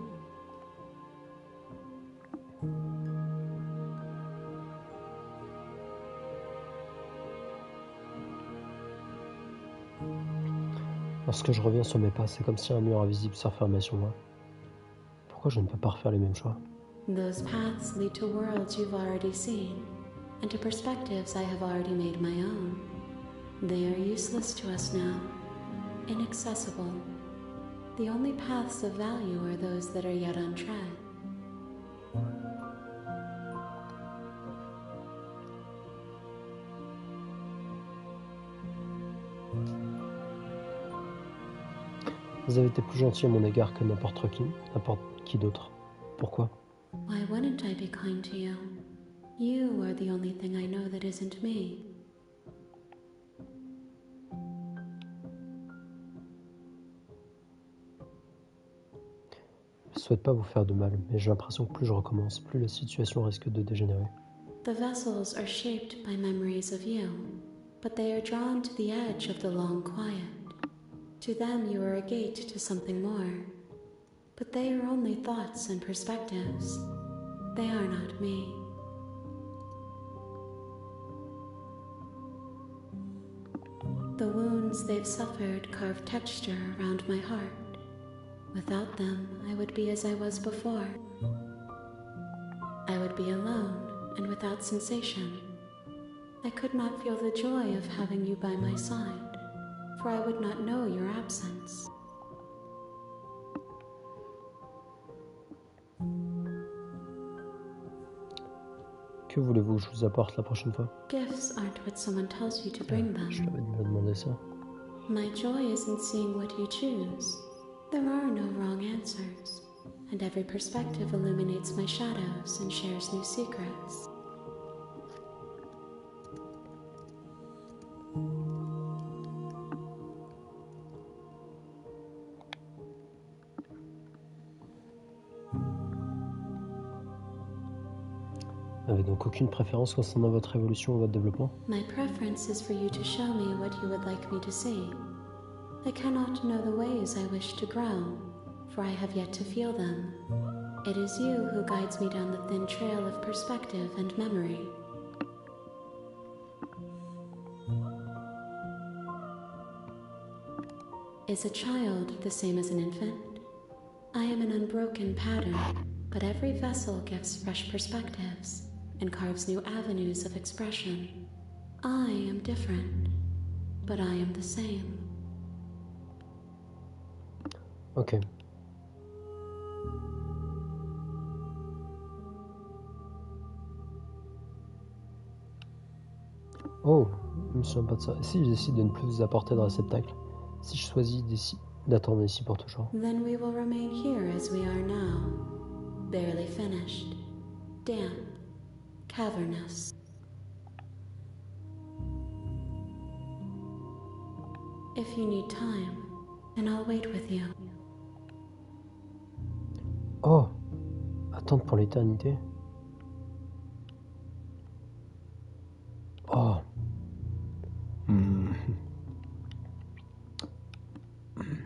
S1: Lorsque je reviens sur mes pas, c'est comme si un mur invisible se refermait sur moi. Pourquoi je ne peux pas refaire les mêmes choix?
S5: Those paths lead to worlds you've already seen, and to perspectives I have already made my own. They are useless to us now, inaccessible. The only paths of value are those that are yet untread.
S1: Vous avez été plus gentil à mon égard que n'importe qui d'autre. Pourquoi?
S5: Why wouldn't I be kind to you? You are the only thing I know that isn't me.
S1: Je ne souhaite pas vous faire de mal, mais j'ai l'impression que plus je recommence, plus la situation risque de dégénérer.
S5: The vessels are shaped by memories of you, but they are drawn to the edge of the long quiet. To them you are a gate to something more, but they are only thoughts and perspectives. They are not me. The wounds they've suffered carve texture around my heart. Without them, I would be as I was before. I would be alone and without sensation. I could not feel the joy of having you by my side, for I would not know your absence.
S1: Que voulez-vous que je vous apporte la prochaine fois?
S5: Gifts aren't what someone tells you to bring them.
S1: Je t'avais déjà demandé ça.
S5: My joy isn't seeing what you choose. There are no wrong answers, and every perspective illuminates my shadows and shares new secrets.
S1: Vous n'avez donc aucune préférence concernant votre évolution ou votre développement?
S5: My preference is for you to show me what you would like me to see. I cannot know the ways I wish to grow, for I have yet to feel them. It is you who guides me down the thin trail of perspective and memory. Is a child the same as an infant? I am an unbroken pattern, but every vessel gives fresh perspectives and carves new avenues of expression. I am different, but I am the same.
S1: Ok. Oh, je me souviens pas de ça. Et si je décide de ne plus vous apporter de réceptacle? Si je choisis d'attendre ici pour toujours?
S5: Then we will remain here as we are now, barely finished, damp, cavernous. If you need time, then I'll wait with you.
S1: Oh, attendre pour l'éternité. Oh.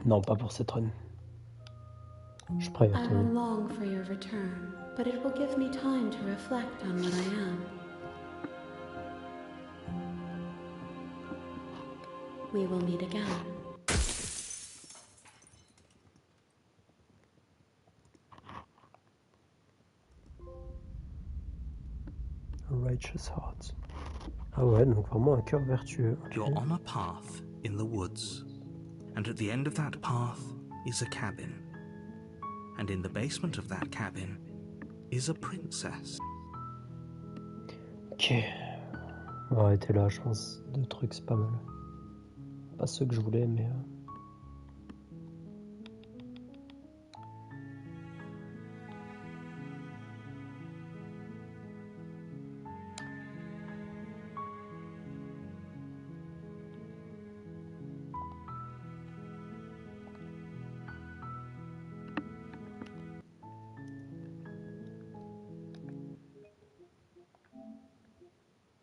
S1: Non, pas pour cette run. Je préfère
S5: I will long for your return, but it will give me time to reflect on what I am. We will meet again.
S1: Righteous Heart. Ah ouais, donc vraiment un cœur vertueux. Okay.
S2: You're on a path in the woods, and at the end of that path is a cabin. And in the basement of that cabin is a princess.
S1: Ok. On va arrêter là, je pense. Deux trucs, c'est pas mal. Pas ceux que je voulais, mais...